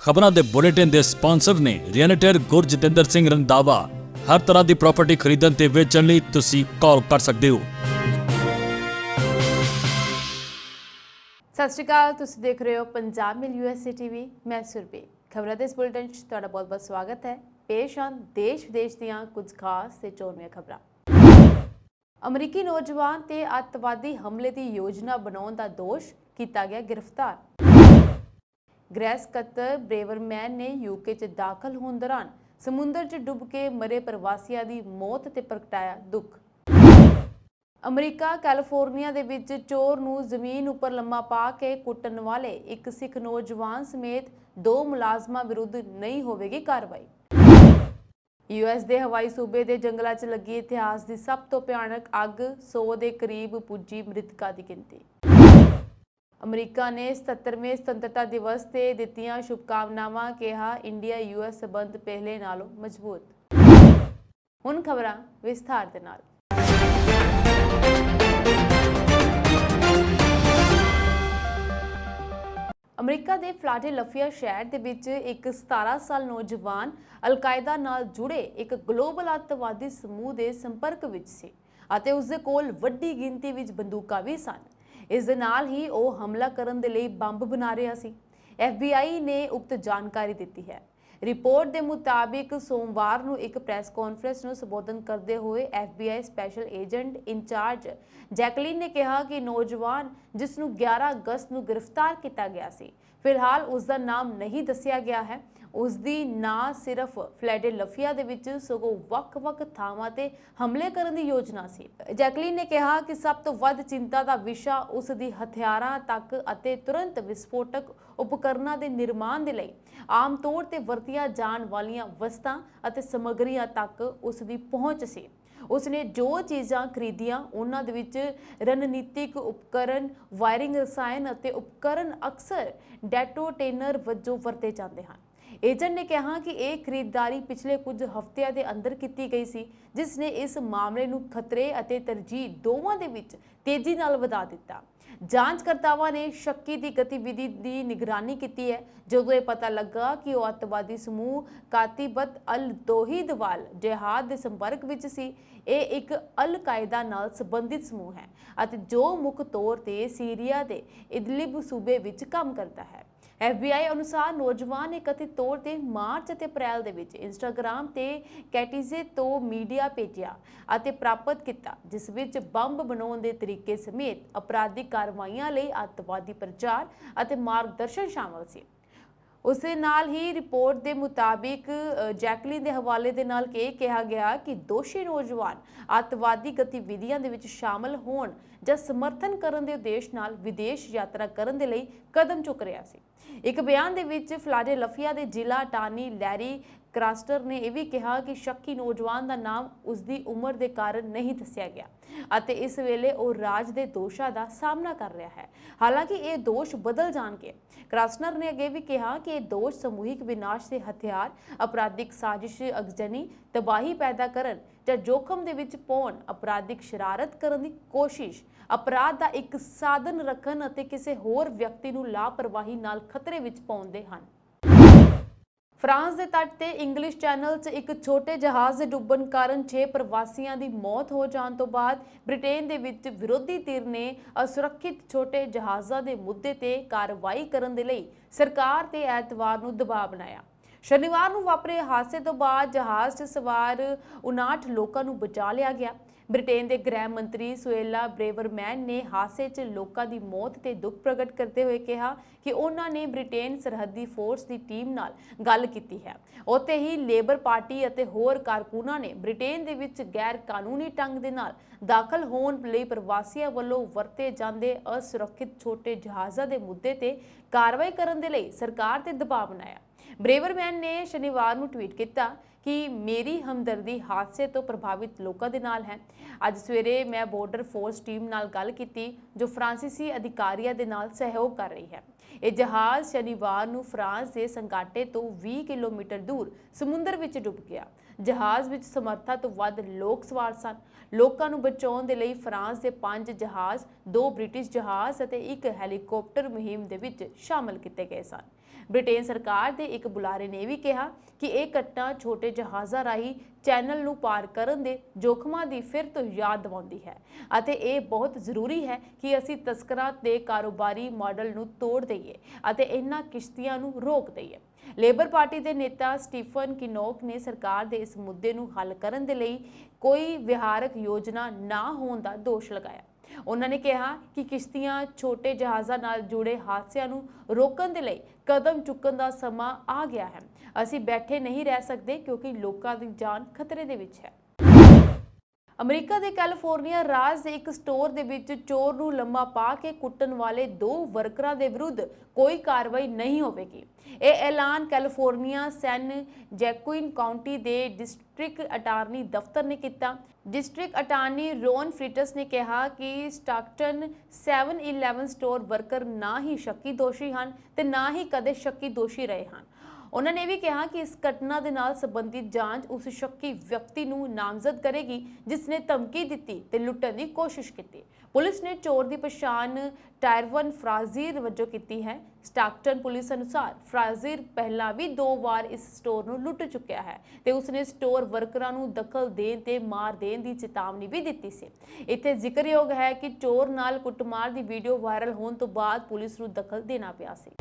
ਖਬਰਾਂ ਦੇ ਬੁਲੇਟਿਨ ਦੇ ਸਪਾਂਸਰ ਨੇ ਰੀਅਲਟਰ ਗੁਰਜਿੰਦਰ ਸਿੰਘ ਰੰਧਾਵਾ। ਹਰ ਤਰ੍ਹਾਂ ਦੀ ਪ੍ਰਾਪਰਟੀ ਖਰੀਦਣ ਤੇ ਵੇਚਣ ਲਈ ਤੁਸੀਂ ਕਾਲ ਕਰ ਸਕਦੇ ਹੋ। ਸਤਿ ਸ਼੍ਰੀ ਅਕਾਲ, ਤੁਸੀਂ ਦੇਖ ਰਹੇ ਹੋ ਪੰਜਾਬ ਮਿਲ USA TV। ਮੈਂ ਸੁਰਬੀ। ਖਬਰਾਂ ਦੇ ਇਸ ਬੁਲੇਟਿਨ 'ਚ ਤੁਹਾਡਾ ਬਹੁਤ-ਬਹੁਤ ਸਵਾਗਤ ਹੈ। ਪੇਸ਼ ਹਨ ਦੇਸ਼ ਵਿਦੇਸ਼ ਦੀਆਂ ਕੁਝ ਖਾਸ ਤੇ ਚੋਣਵੀਆਂ ਖਬਰਾਂ। ਅਮਰੀਕੀ ਨੌਜਵਾਨ ਤੇ ਅੱਤਵਾਦੀ ਹਮਲੇ ਦੀ ਯੋਜਨਾ ਬਣਾਉਣ ਦਾ ਦੋਸ਼ ਕੀਤਾ ਗਿਆ ਗਿਰਫਤਾਰ। ਗ੍ਰਹਿ ਸਕੱਤਰ ਬ੍ਰੇਵਰਮੈਨ ਨੇ UK 'ਚ ਦਾਖਲ ਹੋਣ ਦੌਰਾਨ ਸਮੁੰਦਰ 'ਚ ਡੁੱਬ ਕੇ ਮਰੇ ਪ੍ਰਵਾਸੀਆਂ ਦੀ ਮੌਤ ਤੇ ਪ੍ਰਗਟਾਇਆ ਦੁੱਖ। ਅਮਰੀਕਾ ਕੈਲੀਫੋਰਨੀਆ ਦੇ ਵਿੱਚ ਚੋਰ ਨੂੰ ਜ਼ਮੀਨ ਉੱਪਰ ਲੰਮਾ ਪਾ ਕੇ ਕੁੱਟਣ ਵਾਲੇ ਇੱਕ ਸਿੱਖ ਨੌਜਵਾਨ ਸਮੇਤ 2 ਮੁਲਾਜ਼ਮਾਂ ਵਿਰੁੱਧ ਨਹੀਂ ਹੋਵੇਗੀ ਕਾਰਵਾਈ। US ਦੇ ਹਵਾਈ ਸੂਬੇ ਦੇ ਜੰਗਲਾਂ 'ਚ ਲੱਗੀ ਇਤਿਹਾਸ ਦੀ ਸਭ ਤੋਂ ਭਿਆਨਕ ਅੱਗ, 100 ਦੇ ਕਰੀਬ ਪੁੱਜੀ ਮ੍ਰਿਤਕਾਂ ਦੀ ਗਿਣਤੀ। ਅਮਰੀਕਾ ਨੇ 77ਵੇਂ ਸੁਤੰਤਰਤਾ ਦਿਵਸ ਤੇ ਦਿੱਤੀਆਂ ਸ਼ੁਭਕਾਮਨਾਵਾਂ, ਕਿਹਾ ਇੰਡੀਆ US ਸਬੰਧ ਪਹਿਲੇ ਨਾਲੋਂ ਮਜ਼ਬੂਤ। ਹੁਣ ਖਬਰਾਂ ਵਿਸਥਾਰ ਦੇ ਨਾਲ। ਅਮਰੀਕਾ ਦੇ ਫਿਲਾਡੈਲਫੀਆ ਸ਼ਹਿਰ ਦੇ ਵਿੱਚ ਇੱਕ 17 ਸਾਲ ਨੌਜਵਾਨ ਅਲ-ਕਾਇਦਾ ਨਾਲ ਜੁੜੇ ਇੱਕ ਗਲੋਬਲ ਅੱਤਵਾਦੀ ਸਮੂਹ ਦੇ ਸੰਪਰਕ ਵਿੱਚ ਸੀ ਅਤੇ ਉਸ ਦੇ ਕੋਲ ਵੱਡੀ ਗਿਣਤੀ ਵਿੱਚ ਬੰਦੂਕਾਂ ਵੀ ਸਨ। ਇਸ ਦੇ ਨਾਲ ਹੀ ਉਹ ਹਮਲਾ ਕਰਨ ਦੇ ਲਈ ਬੰਬ ਬਣਾ ਰਿਹਾ ਸੀ। FBI ਨੇ ਉਕਤ ਜਾਣਕਾਰੀ ਦਿੱਤੀ ਹੈ। ਰਿਪੋਰਟ ਦੇ ਮੁਤਾਬਿਕ ਸੋਮਵਾਰ ਨੂੰ ਇੱਕ ਪ੍ਰੈਸ ਕਾਨਫਰੰਸ ਨੂੰ ਸੰਬੋਧਨ ਕਰਦੇ ਹੋਏ FBI special agent incharge Jacqueline ਨੇ ਕਿਹਾ ਕਿ ਨੌਜਵਾਨ ਜਿਸ ਨੂੰ 11 ਅਗਸਤ ਨੂੰ ਗ੍ਰਿਫਤਾਰ ਕੀਤਾ ਗਿਆ ਸੀ, ਫਿਲਹਾਲ ਉਸ ਦਾ ਨਾਮ ਨਹੀਂ ਦੱਸਿਆ ਗਿਆ ਹੈ। ਉਸ ਦੀ ਨਾ ਸਿਰਫ ਫਿਲਾਡੈਲਫੀਆ ਦੇ ਵਿੱਚ ਸਗੋਂ ਵੱਖ-ਵੱਖ ਥਾਵਾਂ ਤੇ ਹਮਲੇ ਕਰਨ ਦੀ ਯੋਜਨਾ ਸੀ। ਜੈਕਲੀਨ ਨੇ ਕਿਹਾ ਕਿ ਸਭ ਤੋਂ ਵੱਧ ਚਿੰਤਾ ਦਾ ਵਿਸ਼ਾ ਉਸ ਦੀ ਹਥਿਆਰਾਂ ਤੱਕ ਅਤੇ ਤੁਰੰਤ ਵਿਸਫੋਟਕ ਉਪਕਰਨਾਂ ਦੇ ਨਿਰਮਾਣ ਦੇ ਲਈ ਆਮ ਤੌਰ ਤੇ ਵਰਤੀਆਂ ਜਾਣ ਵਾਲੀਆਂ ਵਸਤਾਂ ਅਤੇ ਸਮੱਗਰੀਆਂ ਤੱਕ ਉਸ ਦੀ ਪਹੁੰਚ ਸੀ। ਉਸਨੇ ਜੋ ਚੀਜ਼ਾਂ ਖਰੀਦੀਆਂ ਉਹਨਾਂ ਦੇ ਵਿੱਚ ਰਣਨੀਤਿਕ ਉਪਕਰਨ, ਵਾਇਰਿੰਗ ਰਸਾਇਣ ਅਤੇ ਉਪਕਰਨ ਅਕਸਰ ਡੈਟੋਨੇਟਰ ਵਜੋਂ ਵਰਤੇ ਜਾਂਦੇ ਹਨ। ਏਜੰਟ ਨੇ ਕਿਹਾ ਕਿ ਇਹ ਖਰੀਦਦਾਰੀ ਪਿਛਲੇ ਕੁਝ ਹਫ਼ਤਿਆਂ ਦੇ ਅੰਦਰ ਕੀਤੀ ਗਈ ਸੀ, ਜਿਸ ਨੇ ਇਸ ਮਾਮਲੇ ਨੂੰ ਖਤਰੇ ਅਤੇ ਤਰਜੀਹ ਦੋਵਾਂ ਦੇ ਵਿੱਚ ਤੇਜ਼ੀ ਨਾਲ ਵਧਾ ਦਿੱਤਾ। ਜਾਂਚਕਰਤਾਵਾਂ ਨੇ ਸ਼ੱਕੀ ਦੀ ਗਤੀਵਿਧੀ ਦੀ ਨਿਗਰਾਨੀ ਕੀਤੀ ਹੈ ਜਦੋਂ ਇਹ ਪਤਾ ਲੱਗਾ ਕਿ ਉਹ ਅੱਤਵਾਦੀ ਸਮੂਹ ਕਾਤਿਬਤ ਅਲ-ਤੋਹੀਦ ਵਾਲ ਜਿਹਾਦ ਦੇ ਸੰਪਰਕ ਵਿੱਚ ਸੀ। ਇਹ ਇੱਕ ਅਲ-ਕਾਇਦਾ ਨਾਲ ਸੰਬੰਧਿਤ ਸਮੂਹ ਹੈ ਅਤੇ ਜੋ ਮੁੱਖ ਤੌਰ ਤੇ ਸੀਰੀਆ ਦੇ ਇਦਲਿਬ ਸੂਬੇ ਵਿੱਚ ਕੰਮ ਕਰਦਾ ਹੈ। FBI ਅਨੁਸਾਰ ਨੌਜਵਾਨ ਨੇ ਕਥਿਤ ਤੌਰ ਤੇ ਮਾਰਚ ਅਤੇ ਅਪ੍ਰੈਲ ਦੇ ਵਿੱਚ ਇੰਸਟਾਗ੍ਰਾਮ ਤੇ ਕੈਟੀਜ਼ੇ ਤੋਂ ਮੀਡੀਆ ਭੇਜਿਆ ਅਤੇ ਪ੍ਰਾਪਤ ਕੀਤਾ, ਜਿਸ ਵਿੱਚ ਬੰਬ ਬਣਾਉਣ ਦੇ ਤਰੀਕੇ ਸਮੇਤ ਅਪਰਾਧਿਕ ਕਾਰਵਾਈਆਂ ਲਈ ਅੱਤਵਾਦੀ ਪ੍ਰਚਾਰ ਅਤੇ ਮਾਰਗਦਰਸ਼ਨ ਸ਼ਾਮਲ ਸੀ। ਉਸ ਦੇ ਨਾਲ ਹੀ ਰਿਪੋਰਟ ਦੇ ਮੁਤਾਬਿਕ ਜੈਕਲੀਨ ਦੇ ਹਵਾਲੇ ਦੇ ਨਾਲ ਇਹ ਕਿਹਾ ਗਿਆ ਕਿ ਦੋਸ਼ੀ ਨੌਜਵਾਨ ਅੱਤਵਾਦੀ ਗਤੀਵਿਧੀਆਂ ਦੇ ਵਿੱਚ ਸ਼ਾਮਲ ਹੋਣ ਜਾਂ ਸਮਰਥਨ ਕਰਨ ਦੇ ਉਦੇਸ਼ ਨਾਲ ਵਿਦੇਸ਼ ਯਾਤਰਾ ਕਰਨ ਦੇ ਲਈ ਕਦਮ ਚੁੱਕ ਰਿਹਾ ਸੀ। ਇੱਕ ਬਿਆਨ ਦੇ ਵਿੱਚ ਫਿਲਾਡੈਲਫੀਆ ਦੇ ਜ਼ਿਲ੍ਹਾ ਅਟਾਰਨੀ ਲੈਰੀ ਕ੍ਰਾਸਟਰ ਨੇ ਇਹ ਵੀ ਕਿਹਾ ਕਿ ਸ਼ੱਕੀ ਨੌਜਵਾਨ ਦਾ ਨਾਮ ਉਸ ਦੀ ਉਮਰ ਦੇ ਕਾਰਨ ਨਹੀਂ ਦੱਸਿਆ ਗਿਆ ਅਤੇ ਇਸ ਵੇਲੇ ਉਹ ਰਾਜ ਦੇ ਦੋਸ਼ਾਂ ਦਾ ਸਾਹਮਣਾ ਕਰ ਰਿਹਾ ਹੈ। ਹਾਲਾਂਕਿ ਇਹ ਦੋਸ਼ ਬਦਲ ਜਾਣਗੇ। ਕ੍ਰਾਸਨਰ ਨੇ ਅੱਗੇ ਵੀ ਕਿਹਾ ਕਿ ਇਹ ਦੋਸ਼ ਸਮੂਹਿਕ ਵਿਨਾਸ਼ ਦੇ ਹਥਿਆਰ, ਅਪਰਾਧਿਕ ਸਾਜ਼ਿਸ਼, ਅਗਜਨੀ, ਤਬਾਹੀ ਪੈਦਾ ਕਰਨ ਜਾਂ ਜੋਖਮ ਦੇ ਵਿੱਚ ਪਾਉਣ, ਅਪਰਾਧਿਕ ਸ਼ਰਾਰਤ ਕਰਨ ਦੀ ਕੋਸ਼ਿਸ਼, ਅਪਰਾਧ ਦਾ ਇੱਕ ਸਾਧਨ ਰੱਖਣ ਅਤੇ ਕਿਸੇ ਹੋਰ ਵਿਅਕਤੀ ਨੂੰ ਲਾਪਰਵਾਹੀ ਨਾਲ ਖਤਰੇ ਵਿੱਚ ਪਾਉਂਦੇ ਹਨ। ਫਰਾਂਸ ਦੇ ਤੱਟ ਤੇ ਇੰਗਲਿਸ਼ ਚੈਨਲ 'ਚ ਇੱਕ ਛੋਟੇ ਜਹਾਜ਼ ਦੇ ਡੁੱਬਣ ਕਾਰਨ 6 ਪ੍ਰਵਾਸੀਆਂ ਦੀ ਮੌਤ ਹੋ ਜਾਣ ਤੋਂ ਬਾਅਦ ਬ੍ਰਿਟੇਨ ਦੇ ਵਿੱਚ ਵਿਰੋਧੀ ਧਿਰ ਨੇ ਅਸੁਰੱਖਿਅਤ ਛੋਟੇ ਜਹਾਜ਼ਾਂ ਦੇ ਮੁੱਦੇ ਤੇ ਕਾਰਵਾਈ ਕਰਨ ਦੇ ਲਈ ਸਰਕਾਰ ਤੇ ਐਤਵਾਰ ਨੂੰ ਦਬਾਅ ਬਣਾਇਆ। ਸ਼ਨੀਵਾਰ ਨੂੰ ਵਾਪਰੇ ਹਾਦਸੇ ਤੋਂ ਬਾਅਦ ਜਹਾਜ਼ 'ਚ ਸਵਾਰ 59 ਲੋਕਾਂ ਨੂੰ ਬਚਾ ਲਿਆ ਗਿਆ। ਬ੍ਰਿਟੇਨ ਦੇ ਗ੍ਰਹਿ ਮੰਤਰੀ ਸੁਏਲਾ ਬ੍ਰੇਵਰਮੈਨ ਨੇ ਹਾਦਸੇ 'ਚ ਲੋਕਾਂ ਦੀ ਮੌਤ ਤੇ ਦੁੱਖ ਪ੍ਰਗਟ ਕਰਦੇ ਹੋਏ ਕਿਹਾ ਕਿ ਉਹਨਾਂ ਨੇ ਬ੍ਰਿਟੇਨ ਸਰਹੱਦੀ ਫੋਰਸ ਦੀ ਟੀਮ ਨਾਲ ਗੱਲ ਕੀਤੀ ਹੈ। ਉੱਥੇ ਹੀ ਲੇਬਰ ਪਾਰਟੀ ਅਤੇ ਹੋਰ ਕਾਰਕੁਨਾਂ ਨੇ ਬ੍ਰਿਟੇਨ ਦੇ ਵਿੱਚ ਗੈਰ ਕਾਨੂੰਨੀ ਢੰਗ ਦੇ ਨਾਲ ਦਾਖਲ ਹੋਣ ਲਈ ਪ੍ਰਵਾਸੀਆਂ ਵੱਲੋਂ ਵਰਤੇ ਜਾਂਦੇ ਅਸੁਰੱਖਿਅਤ ਛੋਟੇ ਜਹਾਜ਼ਾਂ ਦੇ ਮੁੱਦੇ ਤੇ ਕਾਰਵਾਈ ਕਰਨ ਦੇ ਲਈ ਸਰਕਾਰ ਤੇ ਦਬਾਅ ਬਣਾਇਆ। ਬ੍ਰੇਵਰਮੈਨ ਨੇ ਸ਼ਨੀਵਾਰ ਨੂੰ ਟਵੀਟ ਕੀਤਾ ਕਿ ਮੇਰੀ ਹਮਦਰਦੀ ਹਾਦਸੇ ਤੋਂ ਪ੍ਰਭਾਵਿਤ ਲੋਕਾਂ ਦੇ ਨਾਲ ਹੈ। ਅੱਜ ਸਵੇਰੇ ਮੈਂ ਬਾਰਡਰ ਫੋਰਸ ਟੀਮ ਨਾਲ ਗੱਲ ਕੀਤੀ ਜੋ ਫਰਾਂਸੀਸੀ ਅਧਿਕਾਰੀਆਂ ਦੇ ਨਾਲ ਸਹਿਯੋਗ ਕਰ ਰਹੀ ਹੈ। ਇਹ ਜਹਾਜ਼ ਸ਼ਨੀਵਾਰ ਨੂੰ ਫਰਾਂਸ ਦੇ ਸੰਗਾਟੇ ਤੋਂ 20 ਕਿਲੋਮੀਟਰ ਦੂਰ ਸਮੁੰਦਰ ਵਿੱਚ ਡੁੱਬ ਗਿਆ। ਜਹਾਜ਼ ਵਿੱਚ ਸਮਰੱਥਾ ਤੋਂ ਵੱਧ ਲੋਕ ਸਵਾਰ ਸਨ। ਲੋਕਾਂ ਨੂੰ ਬਚਾਉਣ ਦੇ ਲਈ ਫਰਾਂਸ ਦੇ 5 ਜਹਾਜ਼, 2 ਬ੍ਰਿਟਿਸ਼ ਜਹਾਜ਼ ਅਤੇ 1 ਹੈਲੀਕਾਪਟਰ ਮੁਹਿੰਮ ਦੇ ਵਿੱਚ ਸ਼ਾਮਲ ਕੀਤੇ ਗਏ ਸਨ। ਬ੍ਰਿਟੇਨ ਸਰਕਾਰ ਦੇ ਇੱਕ ਬੁਲਾਰੇ ਨੇ ਵੀ ਕਿਹਾ ਕਿ ਇਹ ਘਟਨਾ ਛੋਟੇ ਜਹਾਜ਼ਾਂ ਰਾਹੀਂ ਚੈਨਲ ਨੂੰ ਪਾਰ ਕਰਨ ਦੇ ਜੋਖਮਾਂ ਦੀ ਫਿਰ ਤੋਂ ਯਾਦ ਦਿਵਾਉਂਦੀ ਹੈ ਅਤੇ ਇਹ ਬਹੁਤ ਜ਼ਰੂਰੀ ਹੈ ਕਿ ਅਸੀਂ ਤਸਕਰਾਂ ਦੇ ਕਾਰੋਬਾਰੀ ਮਾਡਲ ਨੂੰ ਤੋੜ ਦਈਏ ਅਤੇ ਇਹਨਾਂ ਕਿਸ਼ਤੀਆਂ ਨੂੰ ਰੋਕ ਦਈਏ। ਲੇਬਰ ਪਾਰਟੀ ਦੇ ਨੇਤਾ ਸਟੀਫਨ ਕਿਨੋਕ ਨੇ ਸਰਕਾਰ ਦੇ ਇਸ ਮੁੱਦੇ ਨੂੰ ਹੱਲ ਕਰਨ ਦੇ ਲਈ ਕੋਈ ਵਿਹਾਰਕ ਯੋਜਨਾ ਨਾ ਹੋਣ ਦਾ ਦੋਸ਼ ਲਗਾਇਆ। ਉਹਨਾਂ ਨੇ ਕਿਹਾ ਕਿ ਕਿਸ਼ਤੀਆਂ ਛੋਟੇ ਜਹਾਜ਼ਾਂ ਨਾਲ ਜੁੜੇ ਹਾਦਸਿਆਂ ਨੂੰ ਰੋਕਣ ਦੇ ਲਈ ਕਦਮ ਚੁੱਕਣ ਦਾ ਸਮਾਂ ਆ ਗਿਆ ਹੈ। ਅਸੀਂ ਬੈਠੇ ਨਹੀਂ ਰਹਿ ਸਕਦੇ ਕਿਉਂਕਿ ਲੋਕਾਂ ਦੀ ਜਾਨ ਖਤਰੇ ਦੇ ਵਿੱਚ ਹੈ। ਅਮਰੀਕਾ ਦੇ ਕੈਲੀਫੋਰਨੀਆ ਰਾਜ ਦੇ ਇੱਕ ਸਟੋਰ ਦੇ ਵਿੱਚ ਚੋਰ ਨੂੰ ਲੰਮਾ ਪਾ ਕੇ ਕੁੱਟਣ ਵਾਲੇ 2 ਵਰਕਰਾਂ ਦੇ ਵਿਰੁੱਧ ਕੋਈ ਕਾਰਵਾਈ ਨਹੀਂ ਹੋਵੇਗੀ। ਇਹ ਐਲਾਨ ਕੈਲੀਫੋਰਨੀਆ ਸੈਨ ਜੈਕੁਇਨ ਕਾਉਂਟੀ ਦੇ ਡਿਸਟ੍ਰਿਕਟ ਅਟਾਰਨੀ ਦਫ਼ਤਰ ਨੇ ਕੀਤਾ। ਡਿਸਟ੍ਰਿਕਟ ਅਟਾਰਨੀ ਰੋਨ ਫ੍ਰੀਟਸ ਨੇ ਕਿਹਾ ਕਿ ਸਟਾਕਟਨ 7-11 ਸਟੋਰ ਵਰਕਰ ਨਾ ਹੀ ਸ਼ੱਕੀ ਦੋਸ਼ੀ ਹਨ ਤੇ ਨਾ ਹੀ ਕਦੇ ਸ਼ੱਕੀ ਦੋਸ਼ੀ ਰਹੇ ਹਨ। ਉਹਨਾਂ ਨੇ ਵੀ ਕਿਹਾ ਕਿ ਇਸ ਘਟਨਾ ਦੇ ਨਾਲ ਸੰਬੰਧਿਤ ਜਾਂਚ ਉਸ ਸ਼ੱਕੀ ਵਿਅਕਤੀ ਨੂੰ ਨਾਮਜ਼ਦ ਕਰੇਗੀ ਜਿਸ ਨੇ ਧਮਕੀ ਦਿੱਤੀ ਤੇ ਲੁੱਟਣ ਦੀ ਕੋਸ਼ਿਸ਼ ਕੀਤੀ। ਪੁਲਿਸ ਨੇ ਚੋਰ ਦੀ ਪਛਾਣ ਟਾਇਰਵਨ ਫਰਾਜ਼ੀਰ ਵਜੋਂ ਕੀਤੀ ਹੈ। ਸਟਾਕਟਨ ਪੁਲਿਸ ਅਨੁਸਾਰ ਫਰਾਜ਼ੀਰ ਪਹਿਲਾਂ ਵੀ 2 ਵਾਰ ਇਸ ਸਟੋਰ ਨੂੰ ਲੁੱਟ ਚੁੱਕਿਆ ਹੈ ਤੇ ਉਸਨੇ ਸਟੋਰ ਵਰਕਰਾਂ ਨੂੰ ਦਖਲ ਦੇਣ ਤੇ ਮਾਰ ਦੇਣ ਦੀ ਚੇਤਾਵਨੀ ਵੀ ਦਿੱਤੀ ਸੀ। ਇੱਥੇ ਜ਼ਿਕਰਯੋਗ ਹੈ ਕਿ ਚੋਰ ਨਾਲ ਕੁੱਟਮਾਰ ਦੀ ਵੀਡੀਓ ਵਾਇਰਲ ਹੋਣ ਤੋਂ ਬਾਅਦ ਪੁਲਿਸ ਨੂੰ ਦਖਲ ਦੇਣਾ ਪਿਆ ਸੀ।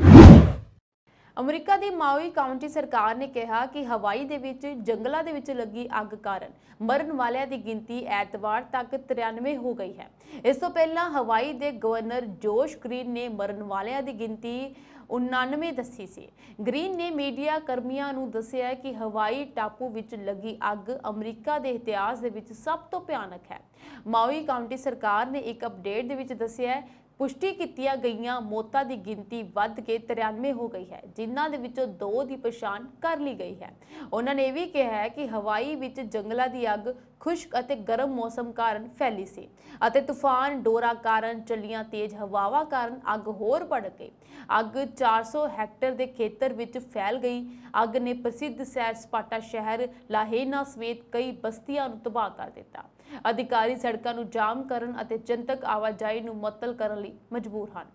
ਅਮਰੀਕਾ ਦੀ ਮਾਉਈ ਕਾਉਂਟੀ ਸਰਕਾਰ ਨੇ ਕਿਹਾ ਕਿ ਹਵਾਈ ਦੇ ਵਿੱਚ ਜੰਗਲਾਂ ਦੇ ਵਿੱਚ ਲੱਗੀ ਅੱਗ ਕਾਰਨ ਮਰਨ ਵਾਲਿਆਂ ਦੀ ਗਿਣਤੀ ਐਤਵਾਰ ਤੱਕ 93 ਹੋ ਗਈ ਹੈ। ਇਸ ਤੋਂ ਪਹਿਲਾਂ ਹਵਾਈ ਦੇ ਗਵਰਨਰ ਜੋਸ਼ ਗ੍ਰੀਨ ਨੇ ਮਰਨ ਵਾਲਿਆਂ ਦੀ ਗਿਣਤੀ 99 ਦੱਸੀ ਸੀ। ਗ੍ਰੀਨ ਨੇ ਮੀਡੀਆ ਕਰਮੀਆਂ ਨੂੰ ਦੱਸਿਆ ਕਿ ਹਵਾਈ ਟਾਪੂ ਵਿੱਚ ਲੱਗੀ ਅੱਗ ਅਮਰੀਕਾ ਦੇ ਇਤਿਹਾਸ ਦੇ ਵਿੱਚ ਸਭ ਤੋਂ ਭਿਆਨਕ ਹੈ। ਮਾਉਈ ਕਾਉਂਟੀ ਸਰਕਾਰ ਨੇ ਇੱਕ ਅਪਡੇਟ ਦੇ ਵਿੱਚ ਦੱਸਿਆ ਪੁਸ਼ਟੀ ਕੀਤੀਆਂ ਗਈਆਂ ਮੌਤਾਂ ਦੀ ਗਿਣਤੀ ਵੱਧ ਕੇ 93 ਹੋ ਗਈ ਹੈ, ਜਿਨ੍ਹਾਂ ਦੇ ਵਿੱਚੋਂ 2 ਦੀ ਪਛਾਣ ਕਰ ਲਈ ਗਈ ਹੈ। ਉਹਨਾਂ ਨੇ ਇਹ ਵੀ ਕਿਹਾ ਹੈ ਕਿ ਹਵਾਈ ਵਿੱਚ ਜੰਗਲਾਂ ਦੀ ਅੱਗ ਖੁਸ਼ਕ ਅਤੇ ਗਰਮ ਮੌਸਮ ਕਾਰਨ ਫੈਲੀ ਸੀ ਅਤੇ ਤੂਫਾਨ ਡੋਰਾ ਕਾਰਨ ਚੱਲੀਆਂ ਤੇਜ਼ ਹਵਾਵਾਂ ਕਾਰਨ ਅੱਗ ਹੋਰ ਭੜਕ ਗਈ। ਅੱਗ 400 ਹੈਕਟਰ ਦੇ ਖੇਤਰ ਵਿੱਚ ਫੈਲ ਗਈ। ਅੱਗ ਨੇ ਪ੍ਰਸਿੱਧ ਸੈਰ ਸਪਾਟਾ ਸ਼ਹਿਰ ਲਾਹੇਨਾ ਸਮੇਤ ਕਈ ਬਸਤੀਆਂ ਨੂੰ ਤਬਾਹ ਕਰ ਦਿੱਤਾ। ਅਧਿਕਾਰੀ ਸੜਕਾਂ ਨੂੰ ਜਾਮ ਕਰਨ ਅਤੇ ਜਨਤਕ ਆਵਾਜਾਈ ਨੂੰ ਮੁਅੱਤਲ ਕਰਨ ਲਈ ਮਜਬੂਰ ਹਨ।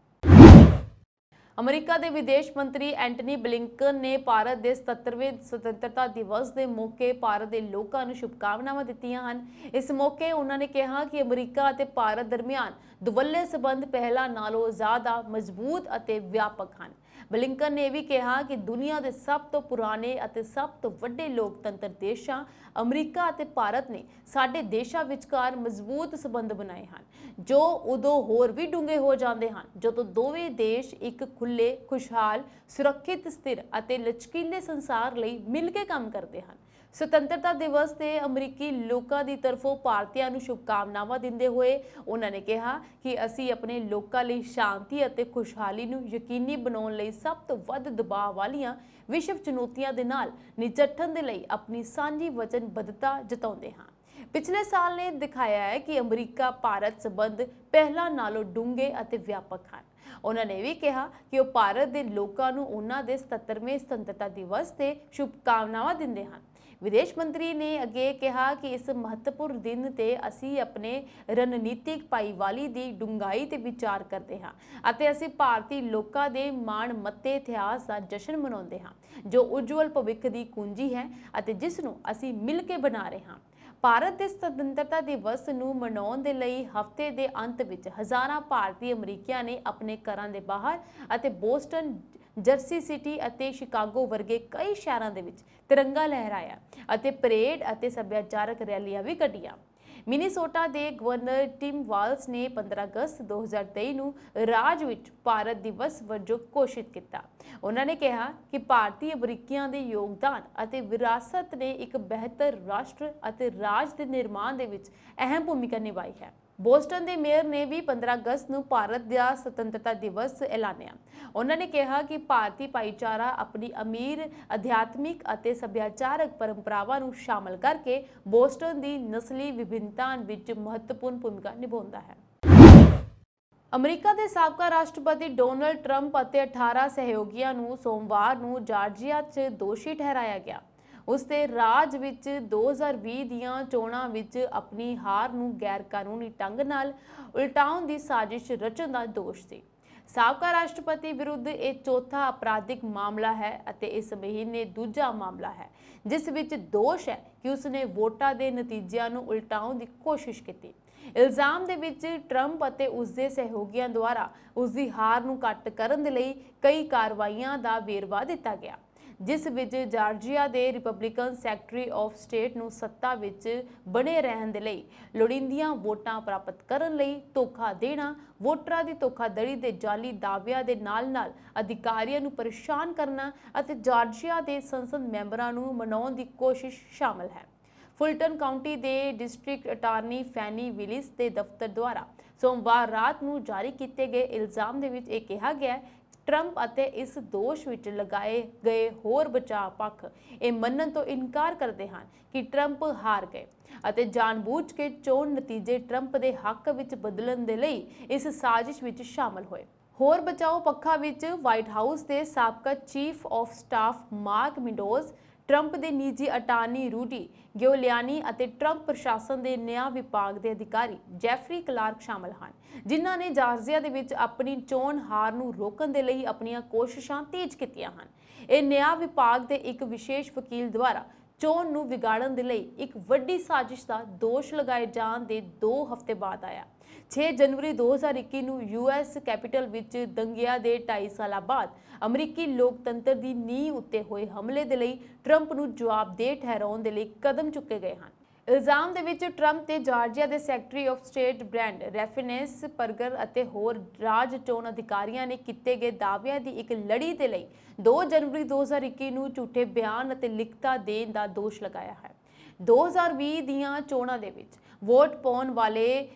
ਅਮਰੀਕਾ ਦੇ ਵਿਦੇਸ਼ ਮੰਤਰੀ ਐਂਟਨੀ ਬਲਿੰਕਨ ਨੇ ਭਾਰਤ ਦੇ 77ਵੇਂ ਸੁਤੰਤਰਤਾ ਦਿਵਸ ਦੇ ਮੌਕੇ ਭਾਰਤ ਦੇ ਲੋਕਾਂ ਨੂੰ ਸ਼ੁਭਕਾਮਨਾਵਾਂ ਦਿੱਤੀਆਂ ਹਨ। ਇਸ ਮੌਕੇ ਉਹਨਾਂ ਨੇ ਕਿਹਾ ਕਿ ਅਮਰੀਕਾ ਅਤੇ ਭਾਰਤ ਦਰਮਿਆਨ ਦੁਵੱਲੇ ਸਬੰਧ ਪਹਿਲਾਂ ਨਾਲੋਂ ਜ਼ਿਆਦਾ ਮਜ਼ਬੂਤ ਅਤੇ ਵਿਆਪਕ ਹਨ। ਬਲਿੰਕਨ ਨੇ ਵੀ ਕਿਹਾ ਕਿ ਦੁਨੀਆ ਦੇ ਸਭ ਤੋਂ ਪੁਰਾਣੇ ਅਤੇ ਸਭ ਤੋਂ ਵੱਡੇ ਲੋਕਤੰਤਰ ਦੇਸ਼ਾਂ ਅਮਰੀਕਾ ਅਤੇ ਭਾਰਤ ਨੇ ਸਾਡੇ ਦੇਸ਼ਾਂ ਵਿਚਕਾਰ ਮਜ਼ਬੂਤ ਸਬੰਧ ਬਣਾਏ ਹਨ, ਜੋ ਉਦੋਂ ਹੋਰ ਵੀ ਡੂੰਘੇ ਹੋ ਜਾਂਦੇ ਹਨ ਜਦੋਂ ਦੋਵੇਂ ਦੇਸ਼ ਇੱਕ ਖੁੱਲ੍ਹੇ, ਖੁਸ਼ਹਾਲ, ਸੁਰੱਖਿਅਤ, ਸਥਿਰ ਅਤੇ ਲਚਕੀਲੇ ਸੰਸਾਰ ਲਈ ਮਿਲ ਕੇ ਕੰਮ ਕਰਦੇ ਹਨ। ਸੁਤੰਤਰਤਾ ਦਿਵਸ ਤੇ ਅਮਰੀਕੀ ਲੋਕਾਂ ਦੀ ਤਰਫੋਂ ਭਾਰਤੀਆਂ ਨੂੰ ਸ਼ੁਭਕਾਮਨਾਵਾਂ ਦਿੰਦੇ ਹੋਏ ਉਹਨਾਂ ਨੇ ਕਿਹਾ ਕਿ ਅਸੀਂ ਆਪਣੇ ਲੋਕਾਂ ਲਈ ਸ਼ਾਂਤੀ ਅਤੇ ਖੁਸ਼ਹਾਲੀ ਨੂੰ ਯਕੀਨੀ ਬਣਾਉਣ ਲਈ ਸਭ ਤੋਂ ਵੱਧ ਦਬਾਅ ਵਾਲੀਆਂ ਵਿਸ਼ਵ ਚੁਣੌਤੀਆਂ ਦੇ ਨਾਲ ਨਿਜਟਣ ਦੇ ਲਈ ਆਪਣੀ ਸਾਂਝੀ ਵਚਨਬੱਧਤਾ ਜਤਾਉਂਦੇ ਹਾਂ। ਪਿਛਲੇ ਸਾਲ ਨੇ ਦਿਖਾਇਆ ਹੈ ਕਿ ਅਮਰੀਕਾ ਭਾਰਤ ਸਬੰਧ ਪਹਿਲਾਂ ਨਾਲੋਂ ਡੂੰਘੇ ਅਤੇ ਵਿਆਪਕ ਹਨ। ਉਹਨਾਂ ਨੇ ਵੀ ਕਿਹਾ ਕਿ ਉਹ ਭਾਰਤ ਦੇ ਲੋਕਾਂ ਨੂੰ ਉਹਨਾਂ ਦੇ 77ਵੇਂ ਸੁਤੰਤਰਤਾ ਦਿਵਸ ਤੇ ਸ਼ੁਭਕਾਮਨਾਵਾਂ ਦਿੰਦੇ ਹਨ। ਵਿਦੇਸ਼ ਮੰਤਰੀ ਨੇ ਅੱਗੇ ਕਿਹਾ ਕਿ ਇਸ ਮਹੱਤਵਪੂਰਨ ਦਿਨ ਤੇ ਅਸੀਂ ਆਪਣੇ ਰਣਨੀਤਿਕ ਭਾਈਵਾਲੀ ਦੀ ਡੂੰਘਾਈ ਤੇ ਵਿਚਾਰ ਕਰਦੇ ਹਾਂ ਅਤੇ ਅਸੀਂ ਭਾਰਤੀ ਲੋਕਾਂ ਦੇ ਮਾਣਮੱਤੇ ਇਤਿਹਾਸ ਦਾ ਜਸ਼ਨ ਮਨਾਉਂਦੇ ਹਾਂ ਜੋ ਉਜਵਲ ਭਵਿੱਖ ਦੀ ਕੁੰਜੀ ਹੈ ਅਤੇ ਜਿਸ ਨੂੰ ਅਸੀਂ ਮਿਲ ਕੇ ਬਣਾ ਰਹੇ ਹਾਂ। ਭਾਰਤ ਦੇ ਸੁਤੰਤਰਤਾ ਦਿਵਸ ਨੂੰ ਮਨਾਉਣ ਦੇ ਲਈ ਹਫ਼ਤੇ ਦੇ ਅੰਤ ਵਿੱਚ ਹਜ਼ਾਰਾਂ ਭਾਰਤੀ ਅਮਰੀਕੀਆਂ ਨੇ ਆਪਣੇ ਘਰਾਂ ਦੇ ਬਾਹਰ ਅਤੇ ਬੋਸਟਨ, ਜਰਸੀ ਸਿਟੀ ਅਤੇ ਸ਼ਿਕਾਗੋ ਵਰਗੇ ਕਈ ਸ਼ਹਿਰਾਂ ਦੇ ਵਿੱਚ ਤਿਰੰਗਾ ਲਹਿਰਾਇਆ ਅਤੇ ਪਰੇਡ ਅਤੇ ਸੱਭਿਆਚਾਰਕ ਰੈਲੀਆਂ ਵੀ ਕੱਢੀਆਂ। ਮਿਨੀਸੋਟਾ ਦੇ ਗਵਰਨਰ ਟਿਮ ਵਾਲਸ ਨੇ 15 ਅਗਸਤ 2023 ਨੂੰ ਰਾਜ ਵਿੱਚ ਭਾਰਤ ਦਿਵਸ ਵਜੋਂ ਘੋਸ਼ਿਤ ਕੀਤਾ। ਉਹਨਾਂ ਨੇ ਕਿਹਾ ਕਿ ਭਾਰਤੀ ਅਮਰੀਕੀਆਂ ਦੇ ਯੋਗਦਾਨ ਅਤੇ ਵਿਰਾਸਤ ਨੇ ਇੱਕ ਬਿਹਤਰ ਰਾਸ਼ਟਰ ਅਤੇ ਰਾਜ ਦੇ ਨਿਰਮਾਣ ਦੇ ਵਿੱਚ ਅਹਿਮ ਭੂਮਿਕਾ ਨਿਭਾਈ ਹੈ। ਬੋਸਟਨ ਦੇ ਮੇਅਰ ਨੇ ਵੀ 15 ਅਗਸਤ ਨੂੰ ਭਾਰਤ ਦਾ ਸੁਤੰਤਰਤਾ ਦਿਵਸ ਐਲਾਨਿਆ। ਉਹਨਾਂ ਨੇ ਕਿਹਾ ਕਿ ਭਾਰਤੀ ਭਾਈਚਾਰਾ ਆਪਣੀ ਅਮੀਰ ਅਧਿਆਤਮਿਕ ਅਤੇ ਸੱਭਿਆਚਾਰਕ ਪਰੰਪਰਾਵਾਂ ਨੂੰ ਸ਼ਾਮਲ ਕਰਕੇ ਬੋਸਟਨ ਦੀ ਨਸਲੀ ਵਿਭਿੰਨਤਾ ਵਿੱਚ ਮਹੱਤਵਪੂਰਨ ਭੂਮਿਕਾ ਨਿਭਾਉਂਦਾ ਹੈ। ਅਮਰੀਕਾ ਦੇ ਸਾਬਕਾ ਰਾਸ਼ਟਰਪਤੀ ਡੋਨਲਡ ਟਰੰਪ ਅਤੇ 18 ਸਹਿਯੋਗੀਆਂ ਨੂੰ ਸੋਮਵਾਰ ਨੂੰ ਜਾਰਜੀਆ 'ਚ ਦੋਸ਼ੀ ਠਹਿਰਾਇਆ ਗਿਆ। ਉਸ ਦੇ ਰਾਜ ਵਿੱਚ 2020 ਦੀਆਂ ਚੋਣਾਂ ਵਿੱਚ ਆਪਣੀ ਹਾਰ ਨੂੰ ਗੈਰਕਾਨੂੰਨੀ ਢੰਗ ਨਾਲ ਉਲਟਾਉਣ ਦੀ ਸਾਜ਼ਿਸ਼ ਰਚਣ ਦਾ ਦੋਸ਼ ਸੀ। ਸਾਬਕਾ ਰਾਸ਼ਟਰਪਤੀ ਵਿਰੁੱਧ ਇਹ ਚੌਥਾ ਅਪਰਾਧਿਕ ਮਾਮਲਾ ਹੈ ਅਤੇ ਇਸ ਮਹੀਨੇ ਦੂਜਾ ਮਾਮਲਾ ਹੈ ਜਿਸ ਵਿੱਚ ਦੋਸ਼ ਹੈ ਕਿ ਉਸਨੇ ਵੋਟਾਂ ਦੇ ਨਤੀਜਿਆਂ ਨੂੰ ਉਲਟਾਉਣ ਦੀ ਕੋਸ਼ਿਸ਼ ਕੀਤੀ। ਇਲਜ਼ਾਮ ਦੇ ਵਿੱਚ ਟਰੰਪ ਅਤੇ ਉਸਦੇ ਸਹਿਯੋਗੀਆਂ ਦੁਆਰਾ ਉਸਦੀ ਹਾਰ ਨੂੰ ਘੱਟ ਕਰਨ ਦੇ ਲਈ ਕਈ ਕਾਰਵਾਈਆਂ ਦਾ ਵੇਰਵਾ ਦਿੱਤਾ ਗਿਆ, ਜਿਸ ਵਿੱਚ ਜਾਰਜੀਆ ਦੇ ਰਿਪਬਲਿਕਨ ਸੈਕਟਰੀ ਆਫ ਸਟੇਟ ਨੂੰ ਸੱਤਾ ਵਿੱਚ ਬਣੇ ਰਹਿਣ ਦੇ ਲਈ ਲੋੜੀਂਦੀਆਂ ਵੋਟਾਂ ਪ੍ਰਾਪਤ ਕਰਨ ਲਈ ਧੋਖਾ ਦੇਣਾ, ਵੋਟਰਾਂ ਦੀ ਧੋਖਾਧੜੀ ਦੇ ਜਾਲੀ ਦਾਅਵਿਆਂ ਦੇ ਨਾਲ-ਨਾਲ ਅਧਿਕਾਰੀਆਂ ਨੂੰ ਪਰੇਸ਼ਾਨ ਕਰਨਾ ਅਤੇ ਜਾਰਜੀਆ ਦੇ ਸੰਸਦ ਮੈਂਬਰਾਂ ਨੂੰ ਮਨਾਉਣ ਦੀ ਕੋਸ਼ਿਸ਼ ਸ਼ਾਮਲ ਹੈ। ਫੁਲਟਨ ਕਾਉਂਟੀ ਦੇ ਡਿਸਟ੍ਰਿਕਟ ਅਟਾਰਨੀ ਫੈਨੀ ਵਿਲਿਸ ਦੇ ਦਫ਼ਤਰ ਦੁਆਰਾ ਸੋਮਵਾਰ ਰਾਤ ਨੂੰ ਜਾਰੀ ਕੀਤੇ ਗਏ ਇਲਜ਼ਾਮ ਦੇ ਵਿੱਚ ਇਹ ਕਿਹਾ ਗਿਆ ਟਰੰਪ ਅਤੇ ਇਸ ਦੋਸ਼ ਵਿੱਚ ਲਗਾਏ ਗਏ ਹੋਰ ਬਚਾਅ ਪੱਖ ਇਹ ਮੰਨਣ ਤੋਂ ਇਨਕਾਰ ਕਰਦੇ ਹਨ ਕਿ ਟਰੰਪ ਹਾਰ ਗਏ ਅਤੇ ਜਾਣਬੁੱਝ ਕੇ ਚੋਣ ਨਤੀਜੇ ਟਰੰਪ ਦੇ ਹੱਕ ਵਿੱਚ ਬਦਲਣ ਦੇ ਲਈ ਇਸ ਸਾਜ਼ਿਸ਼ ਵਿੱਚ ਸ਼ਾਮਲ ਹੋਏ। ਹੋਰ ਬਚਾਓ ਪੱਖਾਂ ਵਿੱਚ ਵਾਈਟ ਹਾਊਸ ਦੇ ਸਾਬਕਾ chief of staff Mark Meadows, Trump ਦੇ ਨਿੱਜੀ ਅਟਾਰਨੀ ਰੂਡੀ ਗਿਓਲਿਆਨੀ ਅਤੇ ਟਰੰਪ ਪ੍ਰਸ਼ਾਸਨ ਦੇ ਨਿਆਂ ਵਿਭਾਗ ਦੇ ਅਧਿਕਾਰੀ ਜੈਫਰੀ ਕਲਾਰਕ ਸ਼ਾਮਲ ਹਨ, ਜਿਨ੍ਹਾਂ ਨੇ ਜਾਰਜੀਆ ਦੇ ਵਿੱਚ ਆਪਣੀ ਚੋਣ ਹਾਰ ਨੂੰ ਰੋਕਣ ਦੇ ਲਈ ਆਪਣੀਆਂ ਕੋਸ਼ਿਸ਼ਾਂ ਤੇਜ਼ ਕੀਤੀਆਂ ਹਨ। ਇਹ ਨਿਆਂ ਵਿਭਾਗ ਦੇ ਇੱਕ ਵਿਸ਼ੇਸ਼ ਵਕੀਲ ਦੁਆਰਾ ਚੋਣ ਨੂੰ ਵਿਗਾੜਨ ਦੇ ਲਈ ਇੱਕ ਵੱਡੀ ਸਾਜ਼ਿਸ਼ ਦਾ ਦੋਸ਼ ਲਗਾਏ ਜਾਣ ਦੇ 2 ਹਫ਼ਤੇ ਬਾਅਦ ਆਇਆ। 6 ਜਨਵਰੀ 2021 ਨੂੰ ਯੂਐਸ ਕੈਪੀਟਲ ਵਿੱਚ ਦੰਗਿਆਂ ਦੇ 2.5 ਸਾਲਾਂ ਬਾਅਦ ਅਮਰੀਕੀ ਲੋਕਤੰਤਰ ਦੀ ਨੀਂਹ ਉੱਤੇ ਹੋਏ ਹਮਲੇ ਦੇ ਲਈ ਟਰੰਪ ਨੂੰ ਜਵਾਬਦੇਹ ਠਹਿਰਾਉਣ ਦੇ ਲਈ ਕਦਮ ਚੁੱਕੇ ਗਏ ਹਨ। ਇਲਜ਼ਾਮ ਦੇ ਵਿੱਚ ਟਰੰਪ ਤੇ ਜਾਰਜੀਆ ਦੇ ਸੈਕਟਰੀ ਆਫ ਸਟੇਟ ਬ੍ਰੈਂਡ ਰੈਫਿਨੇਸ ਪਰਗਰ ਅਤੇ ਹੋਰ ਰਾਜ ਚੋਣ ਅਧਿਕਾਰੀਆਂ ਨੇ ਕੀਤੇ ਗਏ ਦਾਅਵਿਆਂ ਦੀ ਇੱਕ ਲੜੀ ਦੇ ਲਈ 2 ਜਨਵਰੀ 2021 ਨੂੰ ਝੂਠੇ ਬਿਆਨ ਅਤੇ ਲਿਖਤਾਂ ਦੇਣ ਦਾ ਦੋਸ਼ ਲਗਾਇਆ ਹੈ। 2020 ਦੀਆਂ ਚੋਣਾਂ ਦੇ ਵਿੱਚ ਵੋਟ ਪਾਉਣ ਵਾਲੇ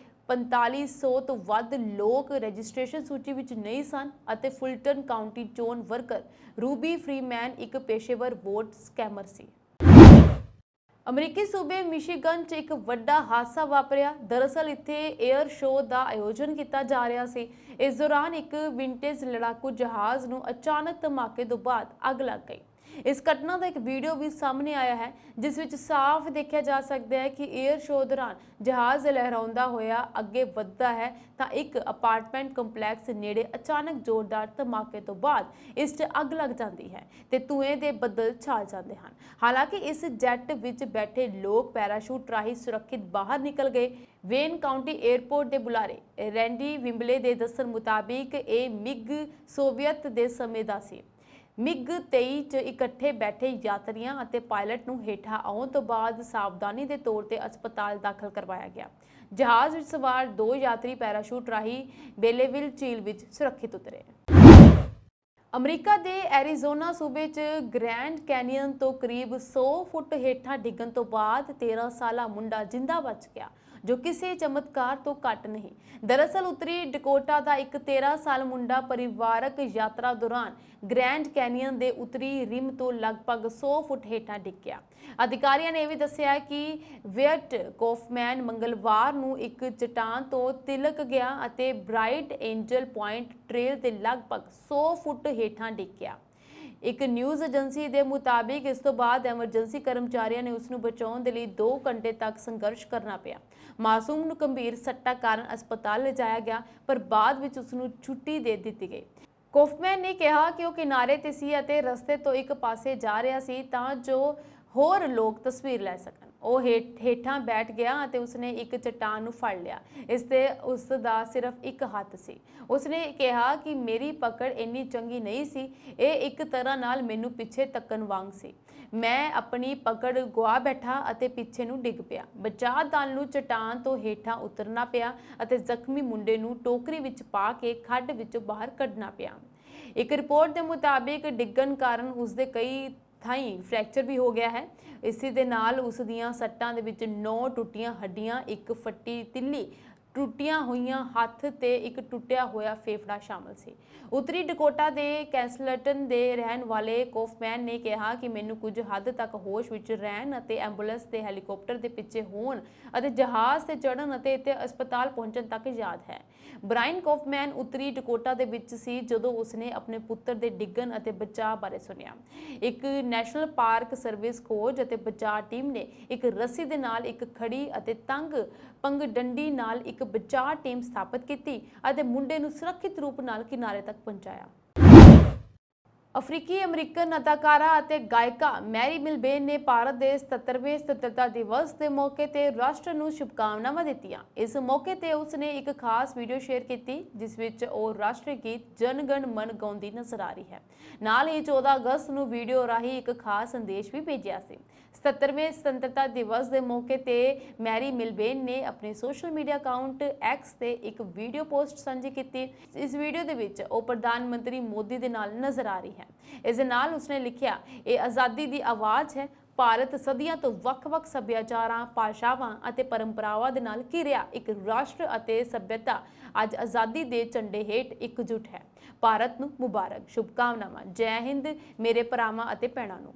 4500 ਤੋਂ ਵੱਧ ਲੋਕ ਰਜਿਸਟ੍ਰੇਸ਼ਨ ਸੂਚੀ ਵਿੱਚ ਨਹੀਂ ਸਨ ਅਤੇ ਫੁਲਟਨ ਕਾਉਂਟੀ ਚੋਣ ਵਰਕਰ ਰੂਬੀ ਫਰੀਮੈਨ ਇੱਕ ਪੇਸ਼ੇਵਰ ਵੋਟ ਸਕੈਮਰ ਸੀ। ਅਮਰੀਕੀ ਸੂਬੇ ਮਿਸ਼ੀਗਨ 'ਚ ਇੱਕ ਵੱਡਾ ਹਾਦਸਾ ਵਾਪਰਿਆ। ਦਰਅਸਲ ਇੱਥੇ 에ਅਰ ਸ਼ੋਅ ਦਾ ਆਯੋਜਨ ਕੀਤਾ ਜਾ ਰਿਹਾ ਸੀ। ਇਸ ਦੌਰਾਨ ਇੱਕ ਵਿੰਟੇਜ ਲੜਾਕੂ ਜਹਾਜ਼ ਨੂੰ ਅਚਾਨਕ ਧਮਾਕੇ ਤੋਂ ਬਾਅਦ ਅੱਗ ਲੱਗ ਗਈ। ਇਸ ਘਟਨਾ ਦਾ ਇੱਕ ਵੀਡੀਓ ਵੀ ਸਾਹਮਣੇ ਆਇਆ ਹੈ ਜਿਸ ਵਿੱਚ ਸਾਫ਼ ਦੇਖਿਆ ਜਾ ਸਕਦਾ ਹੈ ਕਿ 에ਅਰ ਸ਼ੋਅ ਦੌਰਾਨ ਜਹਾਜ਼ ਲਹਿਰਾਉਂਦਾ ਹੋਇਆ ਅੱਗੇ ਵੱਧਦਾ ਹੈ ਤਾਂ ਇੱਕ ਅਪਾਰਟਮੈਂਟ ਕੰਪਲੈਕਸ ਨੇੜੇ ਅਚਾਨਕ ਜ਼ੋਰਦਾਰ ਧਮਾਕੇ ਤੋਂ ਬਾਅਦ ਇਸ 'ਚ ਅੱਗ ਲੱਗ ਜਾਂਦੀ ਹੈ ਤੇ ਧੂਏ ਦੇ ਬੱਦਲ ਛਾ ਜਾਂਦੇ ਹਨ। ਹਾਲਾਂਕਿ ਇਸ ਜੈਟ ਵਿੱਚ ਬੈਠੇ ਲੋਕ ਪੈਰਾਸ਼ੂਟ ਰਾਹੀਂ ਸੁਰੱਖਿਅਤ ਬਾਹਰ ਨਿਕਲ ਗਏ। ਵੇਨ ਕਾਉਂਟੀ 에ਅਰਪੋਰਟ ਦੇ ਬੁਲਾਰੇ ਰੈਂਡੀ ਵਿੰਬਲੇ ਦੇ ਦੱਸਣ ਮੁਤਾਬਿਕ ਇਹ ਮਿਗ ਸੋਵੀਅਤ ਦੇ ਸਮੇਂ ਦਾ ਸੀ। ਮਿਗ 23 'ਚ ਇਕੱਠੇ ਬੈਠੇ ਯਾਤਰੀਆਂ ਅਤੇ ਪਾਇਲਟ ਨੂੰ ਹੇਠਾਂ ਆਉਣ ਤੋਂ ਬਾਅਦ ਸਾਵਧਾਨੀ ਦੇ ਤੌਰ ਤੇ ਹਸਪਤਾਲ ਦਾਖਲ ਕਰਵਾਇਆ ਗਿਆ। ਜਹਾਜ਼ ਵਿੱਚ ਸਵਾਰ 2 ਯਾਤਰੀ ਪੈਰਾਸ਼ੂਟ ਰਾਹੀਂ ਬੇਲੇਵਿਲ ਝੀਲ ਵਿੱਚ ਸੁਰੱਖਿਅਤ ਉਤਰੇ। ਅਮਰੀਕਾ ਦੇ ਐਰੀਜ਼ੋਨਾ ਸੂਬੇ 'ਚ ਗ੍ਰੈਂਡ ਕੈਨੀਅਨ ਤੋਂ ਕਰੀਬ 100 ਫੁੱਟ ਹੇਠਾਂ ਡਿੱਗਣ ਤੋਂ ਬਾਅਦ 13 ਸਾਲਾ ਮੁੰਡਾ ਜਿੰਦਾ ਬਚ ਗਿਆ, ਜੋ ਕਿਸੇ ਚਮਤਕਾਰ ਤੋਂ ਘੱਟ ਨਹੀਂ। ਦਰਅਸਲ ਉੱਤਰੀ ਡਕੋਟਾ ਦਾ ਇੱਕ 13 ਸਾਲ ਮੁੰਡਾ ਪਰਿਵਾਰਕ ਯਾਤਰਾ ਦੌਰਾਨ ਗ੍ਰੈਂਡ ਕੈਨੀਅਨ ਦੇ ਉੱਤਰੀ ਰਿਮ ਤੋਂ ਲਗਭਗ 100 ਫੁੱਟ ਹੇਠਾਂ ਡਿੱਗ ਗਿਆ। ਅਧਿਕਾਰੀਆਂ ਨੇ ਇਹ ਵੀ ਦੱਸਿਆ ਕਿ ਵਿਅਟ ਕੌਫਮੈਨ ਮੰਗਲਵਾਰ ਨੂੰ ਇੱਕ ਚਟਾਨ ਤੋਂ ਤਿਲਕ ਗਿਆ ਅਤੇ ਬ੍ਰਾਈਟ ਐਂਜਲ ਪੁਆਇੰਟ ਟ੍ਰੇਲ ਦੇ ਲਗਭਗ 100 ਫੁੱਟ ਹੇਠਾਂ ਡਿੱਗ ਗਿਆ। ਇੱਕ ਨਿਊਜ਼ ਏਜੰਸੀ ਦੇ ਮੁਤਾਬਿਕ ਇਸ ਤੋਂ ਬਾਅਦ ਐਮਰਜੈਂਸੀ ਕਰਮਚਾਰੀਆਂ ਨੇ ਉਸ ਨੂੰ ਬਚਾਉਣ ਦੇ ਲਈ 2 ਘੰਟੇ ਤੱਕ ਸੰਘਰਸ਼ ਕਰਨਾ ਪਿਆ। ਮਾਸੂਮ ਨੂੰ ਗੰਭੀਰ ਸੱਟਾਂ ਕਾਰਨ ਹਸਪਤਾਲ ਲਿਜਾਇਆ ਗਿਆ ਪਰ ਬਾਅਦ ਵਿੱਚ ਉਸ ਨੂੰ ਛੁੱਟੀ ਦੇ ਦਿੱਤੀ ਗਈ। ਕੌਫਮੈਨ ਨੇ ਕਿਹਾ ਕਿ ਉਹ ਕਿਨਾਰੇ ਤੇ ਸੀ ਅਤੇ ਰਸਤੇ ਤੋਂ ਇੱਕ ਪਾਸੇ ਜਾ ਰਿਹਾ ਸੀ ਤਾਂ ਜੋ ਹੋਰ ਲੋਕ ਤਸਵੀਰ ਲੈ ਸਕਣ। ਉਹ ਹੇਠਾਂ ਬੈਠ ਗਿਆ ਅਤੇ ਉਸਨੇ ਇੱਕ ਚਟਾਨ ਨੂੰ ਫੜ ਲਿਆ। ਇਸ ਤੇ ਉਸ ਦਾ ਸਿਰਫ ਇੱਕ ਹੱਥ ਸੀ। ਉਸਨੇ ਕਿਹਾ ਕਿ ਮੇਰੀ ਪਕੜ ਇੰਨੀ ਚੰਗੀ ਨਹੀਂ ਸੀ, ਇਹ ਇੱਕ ਤਰ੍ਹਾਂ ਨਾਲ ਮੈਨੂੰ ਪਿੱਛੇ ਤੱਕਣ ਵਾਂਗ ਸੀ। ਮੈਂ ਆਪਣੀ ਪਕੜ ਗੁਆ ਬੈਠਾ ਅਤੇ ਪਿੱਛੇ ਨੂੰ ਡਿੱਗ ਪਿਆ। ਬਚਾਅ ਦਲ ਨੂੰ ਚਟਾਨ ਤੋਂ ਹੇਠਾਂ ਉਤਰਨਾ ਪਿਆ ਅਤੇ ਜ਼ਖਮੀ ਮੁੰਡੇ ਨੂੰ ਟੋਕਰੀ ਵਿੱਚ ਪਾ ਕੇ ਖੱਡ ਵਿੱਚੋਂ ਬਾਹਰ ਕੱਢਣਾ ਪਿਆ। ਇੱਕ ਰਿਪੋਰਟ ਦੇ ਮੁਤਾਬਿਕ ਡਿੱਗਣ ਕਾਰਨ ਉਸਦੇ ਕਈ ਥਾਈਂ ਫ੍ਰੈਕਚਰ ਵੀ ਹੋ ਗਿਆ ਹੈ। ਇਸੇ ਦੇ ਨਾਲ ਉਸ ਦੀਆਂ ਸੱਟਾਂ ਦੇ ਵਿੱਚ 9 ਟੁੱਟੀਆਂ ਹੱਡੀਆਂ, ਇੱਕ ਫੱਟੀ ਤਿੱਲੀ ਟੁੱਟੀਆਂ ਹੋਈਆਂ ਹੱਥ ਤੇ ਇੱਕ ਟੁੱਟਿਆ ਹੋਇਆ ਫੇਫੜਾ ਸ਼ਾਮਲ ਸੀ। ਉੱਤਰੀ ਡਕੋਟਾ ਦੇ ਕੈਸਲਟਨ ਦੇ ਰਹਿਣ ਵਾਲੇ ਕੋਫਮੈਨ ਨੇ ਕਿਹਾ ਕਿ ਮੈਨੂੰ ਕੁਝ ਹੱਦ ਤੱਕ ਹੋਸ਼ ਵਿੱਚ ਰਹਿਣ ਅਤੇ ਐਂਬੂਲੈਂਸ ਤੇ ਹੈਲੀਕਾਪਟਰ ਦੇ ਪਿੱਛੇ ਹੋਣ ਅਤੇ ਜਹਾਜ਼ ਤੇ ਚੜ੍ਹਨ ਅਤੇ ਇੱਥੇ ਹਸਪਤਾਲ ਪਹੁੰਚਣ ਤੱਕ ਯਾਦ ਹੈ। ਬ੍ਰਾਇਨ ਕੋਫਮੈਨ ਉੱਤਰੀ ਡਕੋਟਾ ਦੇ ਵਿੱਚ ਸੀ ਜਦੋਂ ਉਸਨੇ ਆਪਣੇ ਪੁੱਤਰ ਦੇ ਡਿੱਗਣ ਅਤੇ ਬਚਾਅ ਬਾਰੇ ਸੁਣਿਆ। ਇੱਕ ਨੈਸ਼ਨਲ ਪਾਰਕ ਸਰਵਿਸ ਖੋਜ ਅਤੇ ਬਚਾਅ ਟੀਮ ਨੇ ਇੱਕ ਰੱਸੀ ਦੇ ਨਾਲ ਇੱਕ ਖੜੀ ਅਤੇ ਤੰਗ ਪੰਗਡੰਡੀ ਨਾਲ ਇੱਕ ਬਚਾਅ ਟੀਮ ਸਥਾਪਿਤ ਕੀਤੀ ਅਤੇ ਮੁੰਡੇ ਨੂੰ ਸੁਰੱਖਿਅਤ ਰੂਪ ਨਾਲ ਕਿਨਾਰੇ ਤੱਕ ਪਹੁੰਚਾਇਆ। ਅਫਰੀਕੀ ਅਮਰੀਕਨ ਅਦਾਕਾਰਾ ਅਤੇ ਗਾਇਕਾ ਮੈਰੀ ਮਿਲਬੇਨ ਨੇ ਭਾਰਤ ਦੇ 77ਵੇਂ ਸੁਤੰਤਰਤਾ ਦਿਵਸ ਦੇ ਮੌਕੇ ਤੇ ਰਾਸ਼ਟਰ ਨੂੰ ਸ਼ੁਭਕਾਮਨਾਵਾਂ ਦਿੱਤੀਆਂ। ਇਸ ਮੌਕੇ ਤੇ ਉਸਨੇ ਇੱਕ ਖਾਸ ਵੀਡੀਓ ਸ਼ੇਅਰ ਕੀਤੀ ਜਿਸ ਵਿੱਚ ਉਹ ਰਾਸ਼ਟਰੀ ਗੀਤ ਜਨ ਗਣ ਮਨ ਗਾਉਂਦੀ ਨਜ਼ਰ ਆ ਰਹੀ ਹੈ। ਨਾਲ ਹੀ 14 ਅਗਸਤ ਨੂੰ ਵੀਡੀਓ ਰਾਹੀਂ ਇੱਕ ਖਾਸ ਸੰਦੇਸ਼ ਵੀ ਭੇਜਿਆ ਸੀ। 77ਵੇਂ ਸੁਤੰਤਰਤਾ ਦਿਵਸ ਦੇ ਮੌਕੇ ਤੇ ਮੈਰੀ ਮਿਲਬੇਨ ਨੇ ਆਪਣੇ ਸੋਸ਼ਲ ਮੀਡੀਆ ਅਕਾਊਂਟ ਐਕਸ ਤੇ ਇੱਕ ਵੀਡੀਓ ਪੋਸਟ ਸਾਂਝੀ ਕੀਤੀ। ਇਸ ਵੀਡੀਓ ਦੇ ਵਿੱਚ ਉਹ ਪ੍ਰਧਾਨ ਮੰਤਰੀ ਮੋਦੀ ਦੇ ਨਾਲ ਨਜ਼ਰ ਆ ਰਹੀ ਹੈ। ਇਸ ਦੇ ਨਾਲ ਉਸਨੇ ਲਿਖਿਆ, ਇਹ ਆਜ਼ਾਦੀ ਦੀ ਆਵਾਜ਼ ਹੈ। ਭਾਰਤ ਸਦੀਆਂ ਤੋਂ ਵੱਖ-ਵੱਖ ਸੱਭਿਆਚਾਰਾਂ, ਭਾਸ਼ਾਵਾਂ ਅਤੇ ਪਰੰਪਰਾਵਾਂ ਦੇ ਨਾਲ ਘਿਰਿਆ ਇੱਕ ਰਾਸ਼ਟਰ ਅਤੇ ਸੱਭਿਅਤਾ ਅੱਜ ਆਜ਼ਾਦੀ ਦੇ ਝੰਡੇ ਹੇਠ ਇਕਜੁੱਟ ਹੈ। ਭਾਰਤ ਨੂੰ ਮੁਬਾਰਕ, ਸ਼ੁਭਕਾਮਨਾਵਾਂ, ਜੈ ਹਿੰਦ ਮੇਰੇ ਭਰਾਵਾਂ ਅਤੇ ਭੈਣਾਂ ਨੂੰ।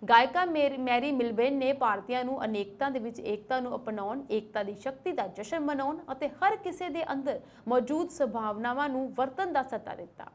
ਗਾਇਕਾ ਮੈਰੀ ਮਿਲਬੇਨ ਨੇ ਭਾਰਤੀਆਂ ਨੂੰ ਅਨੇਕਤਾ ਦੇ ਵਿੱਚ ਏਕਤਾ ਨੂੰ ਅਪਣਾਉਣ, ਏਕਤਾ ਦੀ ਸ਼ਕਤੀ ਦਾ ਜਸ਼ਨ ਮਨਾਉਣ ਅਤੇ ਹਰ ਕਿਸੇ ਦੇ ਅੰਦਰ ਮੌਜੂਦ ਸੰਭਾਵਨਾਵਾਂ ਨੂੰ ਵਰਤਣ ਦਾ ਸੱਦਾ ਦਿੱਤਾ।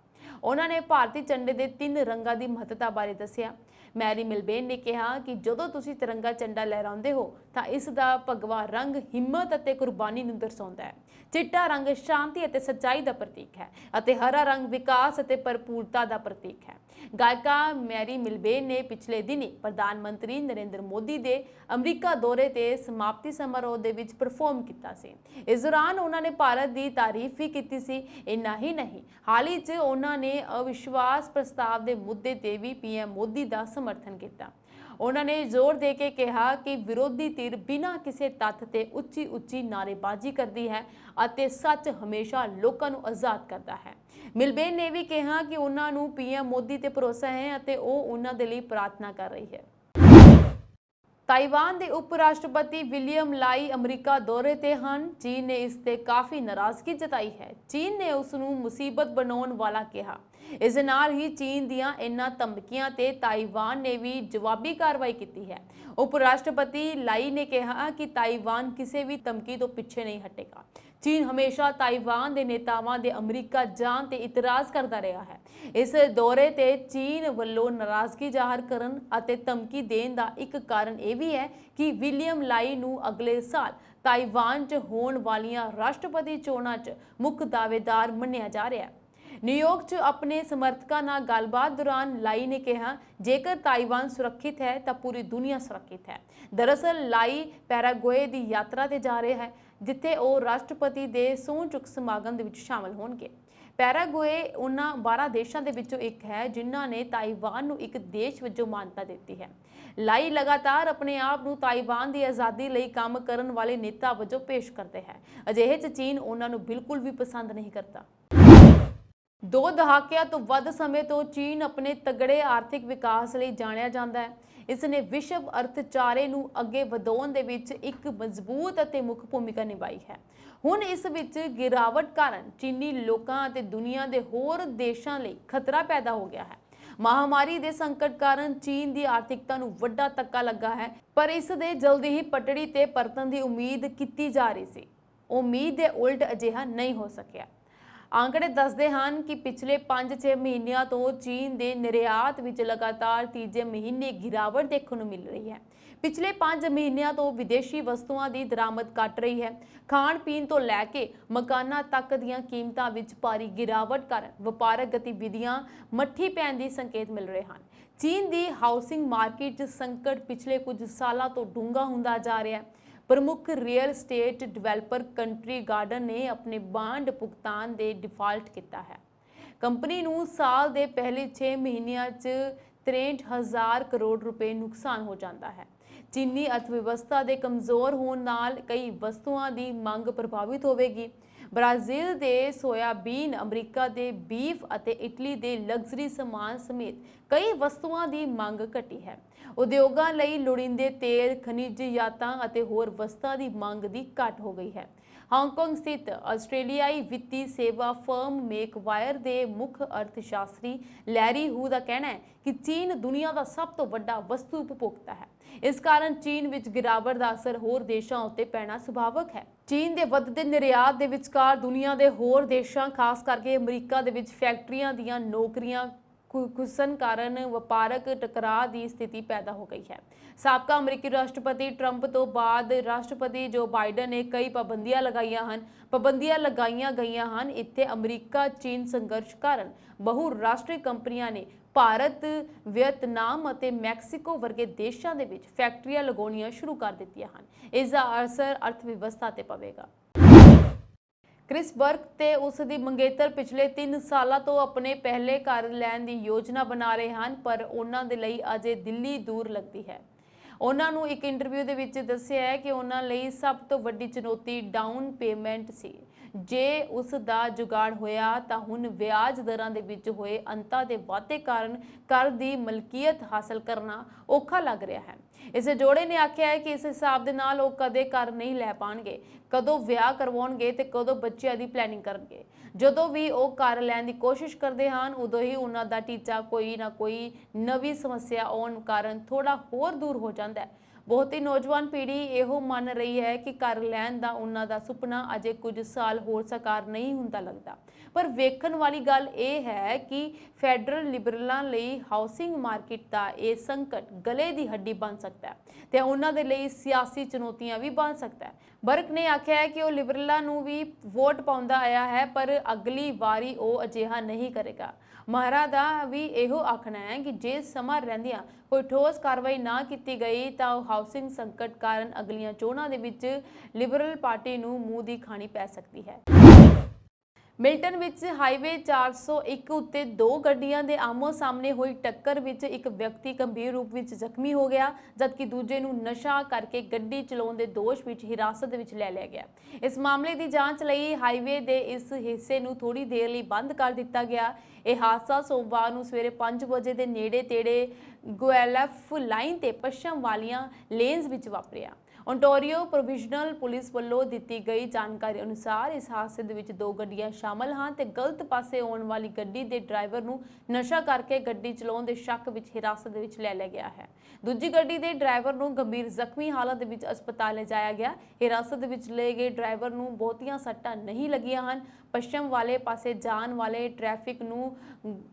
ਉਹਨਾਂ ਨੇ ਭਾਰਤੀ ਝੰਡੇ ਦੇ 3 ਰੰਗਾਂ ਦੀ ਮਹੱਤਤਾ ਬਾਰੇ ਦੱਸਿਆ। ਮੈਰੀ ਮਿਲਬੇਨ ਨੇ ਕਿਹਾ ਕਿ ਜਦੋਂ ਤੁਸੀਂ ਤਿਰੰਗਾ ਝੰਡਾ ਲਹਿਰਾਉਂਦੇ ਹੋ ਤਾਂ ਇਸ ਦਾ ਭਗਵਾ ਰੰਗ ਹਿੰਮਤ ਅਤੇ ਕੁਰਬਾਨੀ ਨੂੰ ਦਰਸਾਉਂਦਾ ਹੈ। ਚਿੱਟਾ ਰੰਗ ਸ਼ਾਂਤੀ ਅਤੇ ਸੱਚਾਈ ਦਾ ਪ੍ਰਤੀਕ ਹੈ ਅਤੇ ਹਰਾ ਰੰਗ ਵਿਕਾਸ ਅਤੇ ਭਰਪੂਰਤਾ ਦਾ ਪ੍ਰਤੀਕ ਹੈ। ਗਾਇਕਾ ਮੈਰੀ ਮਿਲਬੇਨ ਨੇ ਪਿਛਲੇ ਦਿਨੀ ਪ੍ਰਧਾਨ ਮੰਤਰੀ ਨਰਿੰਦਰ ਮੋਦੀ ਦੇ ਅਮਰੀਕਾ ਦੌਰੇ ਤੇ ਸਮਾਪਤੀ ਸਮਾਰੋਹ ਦੇ ਵਿੱਚ ਪਰਫਾਰਮ ਕੀਤਾ ਸੀ। ਇਸ ਦੌਰਾਨ ਉਹਨਾਂ ਨੇ ਭਾਰਤ ਦੀ ਤਾਰੀਫ ਵੀ ਕੀਤੀ ਸੀ। ਇੰਨਾ ਹੀ ਨਹੀਂ, ਹਾਲ ਹੀ 'ਚ ਉਹਨਾਂ ਨੇ ਅਵਿਸ਼ਵਾਸ ਪ੍ਰਸਤਾਵ ਦੇ ਮੁੱਦੇ ਤੇ ਵੀ ਪੀਐਮ ਮੋਦੀ ਦਾ ਸਮਰਥਨ ਕੀਤਾ। ਉਹਨਾਂ ਨੇ ਜ਼ੋਰ ਦੇ ਕੇ ਕਿਹਾ ਕਿ ਵਿਰੋਧੀ ਧਿਰ ਬਿਨਾਂ ਕਿਸੇ ਤੱਥ ਤੇ ਉੱਚੀ ਨਾਅਰੇਬਾਜ਼ੀ ਕਰਦੀ ਹੈ ਅਤੇ ਸੱਚ ਹਮੇਸ਼ਾ ਲੋਕਾਂ ਨੂੰ ਆਜ਼ਾਦ ਕਰਦਾ ਹੈ। ਮਿਲਬੇਨ ਨੇ ਵੀ ਕਿਹਾ ਕਿ ਉਹਨਾਂ ਨੂੰ ਪੀਐਮ ਮੋਦੀ ਤੇ ਭਰੋਸਾ ਹੈ ਅਤੇ ਉਹ ਉਹਨਾਂ ਦੇ ਲਈ ਪ੍ਰਾਰਥਨਾ ਕਰ ਰਹੀ ਹੈ। ਤਾਈਵਾਨ ਦੇ ਉਪ ਰਾਸ਼ਟਰਪਤੀ ਵਿਲੀਅਮ ਲਾਈ ਅਮਰੀਕਾ ਦੌਰੇ ਤੇ ਹਨ। ਚੀਨ ਨੇ ਇਸ ਤੇ ਕਾਫੀ ਨਾਰਾਜ਼ਗੀ ਜਤਾਈ ਹੈ। ਚੀਨ ਨੇ ਉਸ ਨੂੰ ਮੁਸੀਬਤ ਬਣਾਉਣ ਵਾਲਾ ਕਿਹਾ। ਇਸ ਦੇ ਨਾਲ ਹੀ ਚੀਨ ਦੀਆਂ ਇਨ੍ਹਾਂ ਧਮਕੀਆਂ ਤੇ ਤਾਈਵਾਨ ਨੇ ਵੀ ਜਵਾਬੀ ਕਾਰਵਾਈ ਕੀਤੀ ਹੈ। ਉਪ ਰਾਸ਼ਟਰਪਤੀ ਲਾਈ ਨੇ ਕਿਹਾ ਕਿ ਤਾਈਵਾਨ ਕਿਸੇ ਵੀ ਧਮਕੀ ਤੋਂ ਪਿੱਛੇ ਨਹੀਂ ਹਟੇਗਾ। ਚੀਨ ਹਮੇਸ਼ਾ ਤਾਈਵਾਨ ਦੇ ਨੇਤਾਵਾਂ ਦੇ ਅਮਰੀਕਾ ਜਾਣ ਤੇ ਇਤਰਾਜ਼ ਕਰਦਾ ਰਿਹਾ ਹੈ। ਇਸ ਦੌਰੇ ਤੇ ਚੀਨ ਵੱਲੋਂ ਨਾਰਾਜ਼ਗੀ ਜ਼ਾਹਰ ਕਰਨ ਅਤੇ ਧਮਕੀ ਦੇਣ ਦਾ ਇੱਕ ਕਾਰਨ ਇਹ ਵੀ ਹੈ ਕਿ ਵਿਲੀਅਮ ਲਾਈ ਨੂੰ ਅਗਲੇ ਸਾਲ ਤਾਈਵਾਨ 'ਚ ਹੋਣ ਵਾਲੀਆਂ ਰਾਸ਼ਟਰਪਤੀ ਚੋਣਾਂ 'ਚ ਮੁੱਖ ਦਾਅਵੇਦਾਰ ਮੰਨਿਆ ਜਾ ਰਿਹਾ ਹੈ। ਨਿਊਯਾਰਕ 'ਚ ਆਪਣੇ ਸਮਰਥਕਾਂ ਨਾਲ ਗੱਲਬਾਤ ਦੌਰਾਨ ਲਾਈ ਨੇ ਕਿਹਾ, ਜੇਕਰ ਤਾਈਵਾਨ ਸੁਰੱਖਿਅਤ ਹੈ ਤਾਂ ਪੂਰੀ ਦੁਨੀਆ ਸੁਰੱਖਿਅਤ ਹੈ। ਦਰਅਸਲ ਲਾਈ ਪੈਰਾਗੁਏ ਦੀ ਯਾਤਰਾ ਤੇ ਜਾ ਰਿਹਾ ਹੈ ਜਿੱਥੇ ਉਹ ਰਾਸ਼ਟਰਪਤੀ ਦੇ ਸਹੁੰ ਚੁੱਕ ਸਮਾਗਮ ਦੇ ਵਿੱਚ ਸ਼ਾਮਲ ਹੋਣਗੇ। ਪੈਰਾਗੁਏ ਉਹਨਾਂ 12 ਦੇਸ਼ਾਂ ਦੇ ਵਿੱਚੋਂ ਇੱਕ ਹੈ ਜਿਨ੍ਹਾਂ ਨੇ ਤਾਈਵਾਨ ਨੂੰ ਇੱਕ ਦੇਸ਼ ਵਜੋਂ ਮਾਨਤਾ ਦਿੱਤੀ ਹੈ। ਲਾਈ ਲਗਾਤਾਰ ਆਪਣੇ ਆਪ ਨੂੰ ਤਾਈਵਾਨ ਦੀ ਆਜ਼ਾਦੀ ਲਈ ਕੰਮ ਕਰਨ ਵਾਲੇ ਨੇਤਾ ਵਜੋਂ ਪੇਸ਼ ਕਰਦੇ ਹੈ। ਅਜਿਹੇ 'ਚ ਚੀਨ ਉਹਨਾਂ ਨੂੰ ਬਿਲਕੁਲ ਵੀ ਪਸੰਦ ਨਹੀਂ ਕਰਦਾ। 2 ਦਹਾਕਿਆਂ ਤੋਂ ਵੱਧ ਸਮੇਂ ਤੋਂ ਚੀਨ ਆਪਣੇ ਤਗੜੇ ਆਰਥਿਕ ਵਿਕਾਸ ਲਈ ਜਾਣਿਆ ਜਾਂਦਾ ਹੈ। ਇਸ ਨੇ ਵਿਸ਼ਵ ਅਰਥਚਾਰੇ ਨੂੰ ਅੱਗੇ ਵਧਾਉਣ ਦੇ ਵਿੱਚ ਇੱਕ ਮਜ਼ਬੂਤ ਅਤੇ ਮੁੱਖ ਭੂਮਿਕਾ ਨਿਭਾਈ ਹੈ। ਹੁਣ ਇਸ ਵਿੱਚ ਗਿਰਾਵਟ ਕਾਰਨ ਚੀਨੀ ਲੋਕਾਂ ਅਤੇ ਦੁਨੀਆ ਦੇ ਹੋਰ ਦੇਸ਼ਾਂ ਲਈ ਖਤਰਾ ਪੈਦਾ ਹੋ ਗਿਆ ਹੈ। ਮਹਾਮਾਰੀ ਦੇ ਸੰਕਟ ਕਾਰਨ ਚੀਨ ਦੀ ਆਰਥਿਕਤਾ ਨੂੰ ਵੱਡਾ ਧੱਕਾ ਲੱਗਾ ਹੈ, ਪਰ ਇਸ ਦੇ ਜਲਦੀ ਹੀ ਪਟੜੀ ਤੇ ਪਰਤਣ ਦੀ ਉਮੀਦ ਕੀਤੀ ਜਾ ਰਹੀ ਸੀ। ਉਮੀਦ ਦੇ ਉਲਟ ਅਜਿਹਾ ਨਹੀਂ ਹੋ ਸਕਿਆ। ਆંકੜੇ ਦੱਸਦੇ ਹਨ ਕਿ ਪਿਛਲੇ 5-6 ਮਹੀਨਿਆਂ ਤੋਂ ਚੀਨ ਦੇ ਨਿਰਯਾਤ ਵਿੱਚ ਲਗਾਤਾਰ ਤੀਜੇ ਮਹੀਨੇ ਗਿਰਾਵਟ ਦੇਖਣ ਨੂੰ ਮਿਲ ਰਹੀ ਹੈ। ਪਿਛਲੇ 5 ਮਹੀਨਿਆਂ ਤੋਂ ਵਿਦੇਸ਼ੀ ਵਸਤੂਆਂ ਦੀ ਦਰਾਮਦ ਘਟ ਰਹੀ ਹੈ। ਖਾਣ ਪੀਣ ਤੋਂ ਲੈ ਕੇ ਮਕਾਨਾਂ ਤੱਕ ਦੀਆਂ ਕੀਮਤਾਂ ਵਿੱਚ ਭਾਰੀ ਗਿਰਾਵਟ ਕਾਰਨ ਵਪਾਰਕ ਗਤੀਵਿਧੀਆਂ ਮੱਠੀ ਪੈਣ ਦੇ ਸੰਕੇਤ ਮਿਲ ਰਹੇ ਹਨ। ਚੀਨ ਦੀ ਹਾਊਸਿੰਗ ਮਾਰਕੀਟ 'ਚ ਸੰਕਟ ਪਿਛਲੇ ਕੁਝ ਸਾਲਾਂ ਤੋਂ ਡੂੰਘਾ ਹੁੰਦਾ ਜਾ ਰਿਹਾ ਹੈ। ਪ੍ਰਮੁੱਖ real estate developer country garden ਨੇ ਆਪਣੇ ਬਾਂਡ ਭੁਗਤਾਨ ਦੇ ਡਿਫਾਲਟ ਕੀਤਾ ਹੈ। ਕੰਪਨੀ ਨੂੰ ਸਾਲ ਦੇ ਪਹਿਲੇ 6 ਮਹੀਨਿਆਂ 'ਚ 63,000 ਕਰੋੜ ਰੁਪਏ ਨੁਕਸਾਨ ਹੋ ਜਾਂਦਾ ਹੈ। ਚੀਨੀ ਅਰਥਵਿਵਸਥਾ ਦੇ ਕਮਜ਼ੋਰ ਹੋਣ ਨਾਲ ਕਈ ਵਸਤੂਆਂ ਦੀ ਮੰਗ ਪ੍ਰਭਾਵਿਤ ਹੋਵੇਗੀ। ਬ੍ਰਾਜ਼ੀਲ ਦੇ ਸੋਇਆਬੀਨ, ਅਮਰੀਕਾ ਦੇ ਬੀਫ ਅਤੇ ਇਟਲੀ ਦੇ ਲਗਜ਼ਰੀ ਸਮਾਨ ਸਮੇਤ ਕਈ ਵਸਤੂਆਂ ਦੀ ਮੰਗ ਘਟੀ ਹੈ। ਉਦਯੋਗਾਂ ਲਈ ਲੋੜੀਂਦੇ ਤੇਲ, ਖਣਿਜ ਯਾਤਾਂ ਅਤੇ ਹੋਰ ਵਸਤਾਂ ਦੀ ਮੰਗ ਦੀ ਘਟ ਹੋ ਗਈ ਹੈ। ਹਾਂਗਕਾਂਗ ਸਥਿਤ ਆਸਟ੍ਰੇਲੀਆਈ ਵਿੱਤੀ ਸੇਵਾ ਫਰਮ ਮੇਕਵਾਇਰ ਦੇ ਮੁੱਖ ਅਰਥਸ਼ਾਸਤਰੀ ਲੈਰੀ ਹੂ ਦਾ ਕਹਿਣਾ ਹੈ ਕਿ ਚੀਨ ਦੁਨੀਆ ਦਾ ਸਭ ਤੋਂ ਵੱਡਾ ਵਸਤੂ ਉਪਭੋਗਤਾ ਹੈ। ਇਸ ਕਾਰਨ ਚੀਨ ਵਿੱਚ ਗਿਰਾਵਟ ਦਾ ਅਸਰ ਹੋਰ ਦੇਸ਼ਾਂ ਉੱਤੇ ਪੈਣਾ ਸੁਭਾਵਕ ਹੈ। ਚੀਨ ਦੇ ਵੱਧਦੇ ਨਿਰਯਾਤ ਦੇ ਵਿਚਕਾਰ ਦੁਨੀਆ ਦੇ ਹੋਰ ਦੇਸ਼ਾਂ, ਖਾਸ ਕਰਕੇ ਅਮਰੀਕਾ ਦੇ ਵਿੱਚ ਫੈਕਟਰੀਆਂ ਦੀਆਂ ਨੌਕਰੀਆਂ ਖੁੱਸਣ ਕਾਰਨ ਵਪਾਰਕ ਟਕਰਾਅ ਦੀ ਸਥਿਤੀ ਪੈਦਾ ਹੋ ਗਈ ਹੈ। ਸਾਬਕਾ ਅਮਰੀਕੀ ਰਾਸ਼ਟਰਪਤੀ ਟਰੰਪ ਤੋਂ ਬਾਅਦ ਰਾਸ਼ਟਰਪਤੀ ਜੋ ਬਾਈਡਨ ਨੇ ਕਈ ਪਾਬੰਦੀਆਂ ਲਗਾਈਆਂ ਗਈਆਂ ਹਨ। ਇੱਥੇ ਅਮਰੀਕਾ ਚੀਨ ਸੰਘਰਸ਼ ਕਾਰਨ ਬਹੁਰਾਸ਼ਟਰੀ ਕੰਪਨੀਆਂ ਨੇ ਭਾਰਤ, ਵੀਅਤਨਾਮ ਅਤੇ ਮੈਕਸੀਕੋ ਵਰਗੇ ਦੇਸ਼ਾਂ ਦੇ ਵਿੱਚ ਫੈਕਟਰੀਆਂ ਲਗਾਉਣੀਆਂ ਸ਼ੁਰੂ ਕਰ ਦਿੱਤੀਆਂ ਹਨ। ਇਸ ਦਾ ਅਸਰ ਅਰਥ ਵਿਵਸਥਾ ਤੇ ਪਵੇਗਾ। ਕ੍ਰਿਸ ਬਰਕ ਤੇ ਉਸ ਦੀ ਮੰਗੇਤਰ ਪਿਛਲੇ 3 ਸਾਲਾਂ ਤੋਂ ਆਪਣੇ ਪਹਿਲੇ ਘਰ ਲੈਣ ਦੀ ਯੋਜਨਾ ਬਣਾ ਰਹੇ ਹਨ, ਪਰ ਉਹਨਾਂ ਦੇ ਲਈ ਅਜੇ ਦਿੱਲੀ ਦੂਰ ਲੱਗਦੀ ਹੈ। ਉਹਨਾਂ ਨੂੰ ਇੱਕ ਇੰਟਰਵਿਊ ਦੇ ਵਿੱਚ ਦੱਸਿਆ ਹੈ ਕਿ ਉਹਨਾਂ ਲਈ ਸਭ ਤੋਂ ਵੱਡੀ ਚੁਣੌਤੀ ਡਾਊਨ ਪੇਮੈਂਟ ਸੀ। ਜੇ ਉਸ ਦਾ ਜੁਗਾੜ ਹੋਇਆ ਤਾਂ ਹੁਣ ਵਿਆਜ ਦਰਾਂ ਦੇ ਵਿੱਚ ਹੋਏ ਅੰਤਾਂ ਦੇ ਵਾਧੇ ਕਾਰਨ ਘਰ ਦੀ ਮਲਕੀਅਤ ਹਾਸਲ ਕਰਨਾ ਔਖਾ ਲੱਗ ਰਿਹਾ ਹੈ। ਇਸ ਜੋੜੇ ਨੇ ਆਖਿਆ ਹੈ ਕਿ ਇਸ ਹਿਸਾਬ ਦੇ ਨਾਲ ਉਹ ਕਦੇ ਘਰ ਨਹੀਂ ਲੈ ਪਾਣਗੇ, ਕਦੋਂ ਵਿਆਹ ਕਰਵਾਉਣਗੇ ਤੇ ਕਦੋਂ ਬੱਚਿਆਂ ਦੀ ਪਲੈਨਿੰਗ ਕਰਨਗੇ। ਜਦੋਂ ਵੀ ਉਹ ਘਰ ਲੈਣ ਦੀ ਕੋਸ਼ਿਸ਼ ਕਰਦੇ ਹਨ, ਉਦੋਂ ਹੀ ਉਹਨਾਂ ਦਾ ਟੀਚਾ ਕੋਈ ਨਾ ਕੋਈ ਨਵੀਂ ਸਮੱਸਿਆ ਆਉਣ ਕਾਰਨ ਥੋੜਾ ਹੋਰ ਦੂਰ ਹੋ ਜਾਂਦਾ ਹੈ। ਬਹੁਤੀ ਨੌਜਵਾਨ ਪੀੜ੍ਹੀ ਇਹੋ ਮੰਨ ਰਹੀ ਹੈ ਕਿ ਘਰ ਲੈਣ ਦਾ ਉਹਨਾਂ ਦਾ ਸੁਪਨਾ ਅਜੇ ਕੁਝ ਸਾਲ ਹੋਰ ਸਾਕਾਰ ਨਹੀਂ ਹੁੰਦਾ ਲੱਗਦਾ। ਪਰ ਵੇਖਣ ਵਾਲੀ ਗੱਲ ਇਹ ਹੈ ਕਿ ਫੈਡਰਲ ਲਿਬਰਲਾਂ ਲਈ ਹਾਊਸਿੰਗ ਮਾਰਕੀਟ ਦਾ ਇਹ ਸੰਕਟ ਗਲੇ ਦੀ ਹੱਡੀ ਬਣ ਸਕਦਾ ਹੈ ਤੇ ਉਹਨਾਂ ਦੇ ਲਈ ਸਿਆਸੀ ਚੁਣੌਤੀਆਂ ਵੀ ਬਣ ਸਕਦਾ ਹੈ। ਬਰਕ ਨੇ ਆਖਿਆ ਹੈ ਕਿ ਉਹ ਲਿਬਰਲਾਂ ਨੂੰ ਵੀ ਵੋਟ ਪਾਉਂਦਾ ਆਇਆ ਹੈ, ਪਰ ਅਗਲੀ ਵਾਰੀ ਉਹ ਅਜਿਹਾ ਨਹੀਂ ਕਰੇਗਾ। ਮਹਾਰਾ ਦਾ ਵੀ ਇਹੋ ਆਖਣਾ ਹੈ ਕਿ ਜੇ ਸਮਾਂ ਰਹਿੰਦਿਆਂ ਕੋਈ ਠੋਸ ਕਾਰਵਾਈ ਨਾ ਕੀਤੀ ਗਈ ਤਾਂ ਹਾਊਸਿੰਗ ਸੰਕਟ ਕਾਰਨ ਅਗਲੀਆਂ ਚੋਣਾਂ ਦੇ ਵਿੱਚ ਲਿਬਰਲ ਪਾਰਟੀ ਨੂੰ ਮੂੰਹ ਦੀ ਖਾਣੀ ਪੈ ਸਕਦੀ ਹੈ। ਮਿਲਟਨ ਵਿੱਚ ਹਾਈਵੇ 401 ਉੱਤੇ 2 ਗੱਡੀਆਂ ਦੇ ਆਮੋ-ਸਾਹਮਣੇ ਹੋਈ ਟੱਕਰ ਵਿੱਚ ਇੱਕ ਵਿਅਕਤੀ ਗੰਭੀਰ ਰੂਪ ਵਿੱਚ ਜ਼ਖਮੀ ਹੋ ਗਿਆ, ਜਦਕਿ ਦੂਜੇ ਨੂੰ ਨਸ਼ਾ ਕਰਕੇ ਗੱਡੀ ਚਲਾਉਣ ਦੇ ਦੋਸ਼ ਵਿੱਚ ਹਿਰਾਸਤ ਦੇ ਵਿੱਚ ਲੈ ਲਿਆ ਗਿਆ। ਇਸ ਮਾਮਲੇ ਦੀ ਜਾਂਚ ਲਈ ਹਾਈਵੇ ਦੇ ਇਸ ਹਿੱਸੇ ਨੂੰ ਥੋੜੀ ਦੇਰ ਲਈ ਬੰਦ ਕਰ ਦਿੱਤਾ ਗਿਆ। ਇਹ ਹਾਦਸਾ ਸੋਮਵਾਰ ਨੂੰ ਸਵੇਰੇ 5 ਵਜੇ ਦੇ ਨੇੜੇ-ਤੇੜੇ ਗੁਐਲਫ ਲਾਈਨ ਤੇ ਪੱਛਮ ਵਾਲੀਆਂ ਲੇਨਜ਼ ਵਿੱਚ ਵਾਪਰਿਆ। ਓਨਟਾਰੀਓ ਪ੍ਰੋਵਿਜ਼ਨਲ ਪੁਲਿਸ ਵੱਲੋਂ ਦਿੱਤੀ ਗਈ ਜਾਣਕਾਰੀ ਅਨੁਸਾਰ ਇਸ ਹਾਦਸੇ ਦੇ ਵਿੱਚ 2 ਗੱਡੀਆਂ ਸ਼ਾਮਲ ਹਨ ਤੇ ਗਲਤ ਪਾਸੇ ਆਉਣ ਵਾਲੀ ਗੱਡੀ ਦੇ ਡਰਾਈਵਰ ਨੂੰ ਨਸ਼ਾ ਕਰਕੇ ਗੱਡੀ ਚਲਾਉਣ ਦੇ ਸ਼ੱਕ ਵਿੱਚ ਹਿਰਾਸਤ ਦੇ ਵਿੱਚ ਲੈ ਲਿਆ ਗਿਆ ਹੈ। ਦੂਜੀ ਗੱਡੀ ਦੇ ਡਰਾਈਵਰ ਨੂੰ ਗੰਭੀਰ ਜ਼ਖਮੀ ਹਾਲਤ ਦੇ ਵਿੱਚ ਹਸਪਤਾਲ ਲਿਜਾਇਆ ਗਿਆ। ਹਿਰਾਸਤ ਦੇ ਵਿੱਚ ਲਏ ਗਏ ਡਰਾਈਵਰ ਨੂੰ ਬਹੁਤੀਆਂ ਸੱਟਾਂ ਨਹੀਂ ਲੱਗੀਆਂ ਹਨ। ਪੱਛਮ ਵਾਲੇ ਪਾਸੇ ਜਾਣ ਵਾਲੇ ਟ੍ਰੈਫਿਕ ਨੂੰ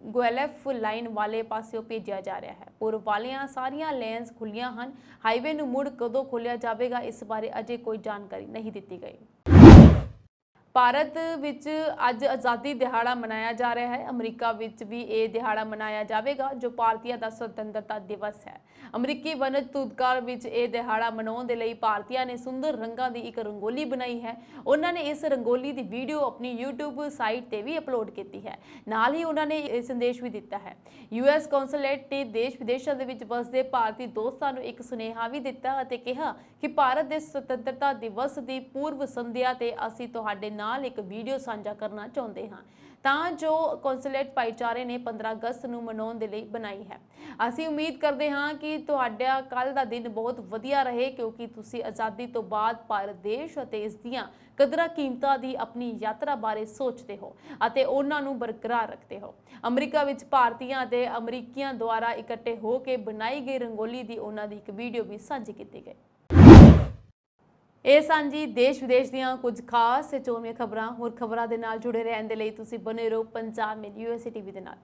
ਗੁਐਲਫ ਲਾਈਨ ਵਾਲੇ ਪਾਸਿਓਂ ਭੇਜਿਆ ਜਾ ਰਿਹਾ ਹੈ। ਪੂਰਬ ਵਾਲੀਆਂ ਸਾਰੀਆਂ ਲੇਨਸ ਖੁੱਲੀਆਂ ਹਨ। ਹਾਈਵੇ ਨੂੰ ਮੁੜ ਕਦੋਂ ਖੋਲ੍ਹਿਆ ਜਾਵੇਗਾ, ਇਸ ਬਾਰੇ ਅਜੇ ਕੋਈ ਜਾਣਕਾਰੀ ਨਹੀਂ ਦਿੱਤੀ ਗਈ। ਭਾਰਤ ਵਿੱਚ ਅੱਜ ਆਜ਼ਾਦੀ ਦਿਹਾੜਾ ਮਨਾਇਆ ਜਾ ਰਿਹਾ ਹੈ। ਅਮਰੀਕਾ ਵਿੱਚ ਵੀ ਇਹ ਦਿਹਾੜਾ ਮਨਾਇਆ ਜਾਵੇਗਾ ਜੋ ਭਾਰਤੀਆਂ ਦਾ ਸੁਤੰਤਰਤਾ ਦਿਵਸ ਹੈ। ਅਮਰੀਕੀ ਵਣਜ ਦੂਤਘਰ ਵਿੱਚ ਇਹ ਦਿਹਾੜਾ ਮਨਾਉਣ ਦੇ ਲਈ ਭਾਰਤੀਆਂ ਨੇ ਸੁੰਦਰ ਰੰਗਾਂ ਦੀ ਇੱਕ ਰੰਗੋਲੀ ਬਣਾਈ ਹੈ। ਉਹਨਾਂ ਨੇ ਇਸ ਰੰਗੋਲੀ ਦੀ ਵੀਡੀਓ ਆਪਣੀ YouTube ਸਾਈਟ ਤੇ ਵੀ ਅਪਲੋਡ ਕੀਤੀ ਹੈ। ਨਾਲ ਹੀ ਉਹਨਾਂ ਨੇ ਇਹ ਸੰਦੇਸ਼ ਵੀ ਦਿੱਤਾ ਹੈ। US ਕੌਂਸੂਲੇਟ ਨੇ ਦੇਸ਼ ਵਿਦੇਸ਼ਾਂ ਦੇ ਵਿੱਚ ਵਸਦੇ ਭਾਰਤੀ ਦੋਸਤਾਂ ਨੂੰ ਇੱਕ ਸੁਨੇਹਾ ਵੀ ਦਿੱਤਾ ਅਤੇ ਕਿਹਾ ਕਿ ਭਾਰਤ ਦੇ ਸੁਤੰਤਰਤਾ ਦਿਵਸ ਦੀ ਪੂਰਵ ਸੰਧਿਆ ਤੇ ਅਸੀਂ ਤੁਹਾਡੇ ਨਾਲ ਇੱਕ ਵੀਡੀਓ ਸਾਂਝਾ ਕਰਨਾ ਚਾਹੁੰਦੇ ਹਾਂ ਤਾਂ ਜੋ ਕੌਂਸੂਲੇਟ ਭਾਈਚਾਰੇ ਨੇ 15 ਅਗਸਤ ਨੂੰ ਮਨਾਉਣ ਦੇ ਲਈ ਬਣਾਈ ਹੈ। ਅਸੀਂ ਉਮੀਦ ਕਰਦੇ ਹਾਂ ਕਿ ਤੁਹਾਡਾ ਕੱਲ ਦਾ ਦਿਨ ਬਹੁਤ ਵਧੀਆ ਰਹੇ, ਕਿਉਂਕਿ ਤੁਸੀਂ ਆਜ਼ਾਦੀ ਤੋਂ ਬਾਅਦ ਭਾਰਤ ਦੇਸ਼ ਅਤੇ ਇਸ ਦੀਆਂ ਕਦਰਾਂ ਕੀਮਤਾਂ ਦੀ ਆਪਣੀ ਯਾਤਰਾ ਬਾਰੇ ਸੋਚਦੇ ਹੋ ਅਤੇ ਉਹਨਾਂ ਨੂੰ ਬਰਕਰਾਰ ਰੱਖਦੇ ਹੋ। ਅਮਰੀਕਾ ਵਿੱਚ ਭਾਰਤੀਆਂ ਅਤੇ ਅਮਰੀਕੀਆਂ ਦੁਆਰਾ ਇਕੱਠੇ ਹੋ ਕੇ ਬਣਾਈ ਗਈ ਰੰਗੋਲੀ ਦੀ ਉਹਨਾਂ ਦੀ ਇੱਕ ਵੀਡੀਓ ਵੀ ਸਾਂਝੀ ਕੀਤੀ ਗਈ। ਇਹ ਸਾਂਝੀ ਦੇਸ਼ ਵਿਦੇਸ਼ ਦੀਆਂ ਕੁਝ ਖਾਸ ਤੇ ਚੋਣਵੀਆਂ ਖਬਰਾਂ। ਹੋਰ ਖਬਰਾਂ ਦੇ ਨਾਲ ਜੁੜੇ ਰਹਿਣ ਦੇ ਲਈ ਤੁਸੀਂ ਬਣੇ ਰਹੋ ਪੰਜਾਬ ਮੇਲ USA TV ਦੇ ਨਾਲ।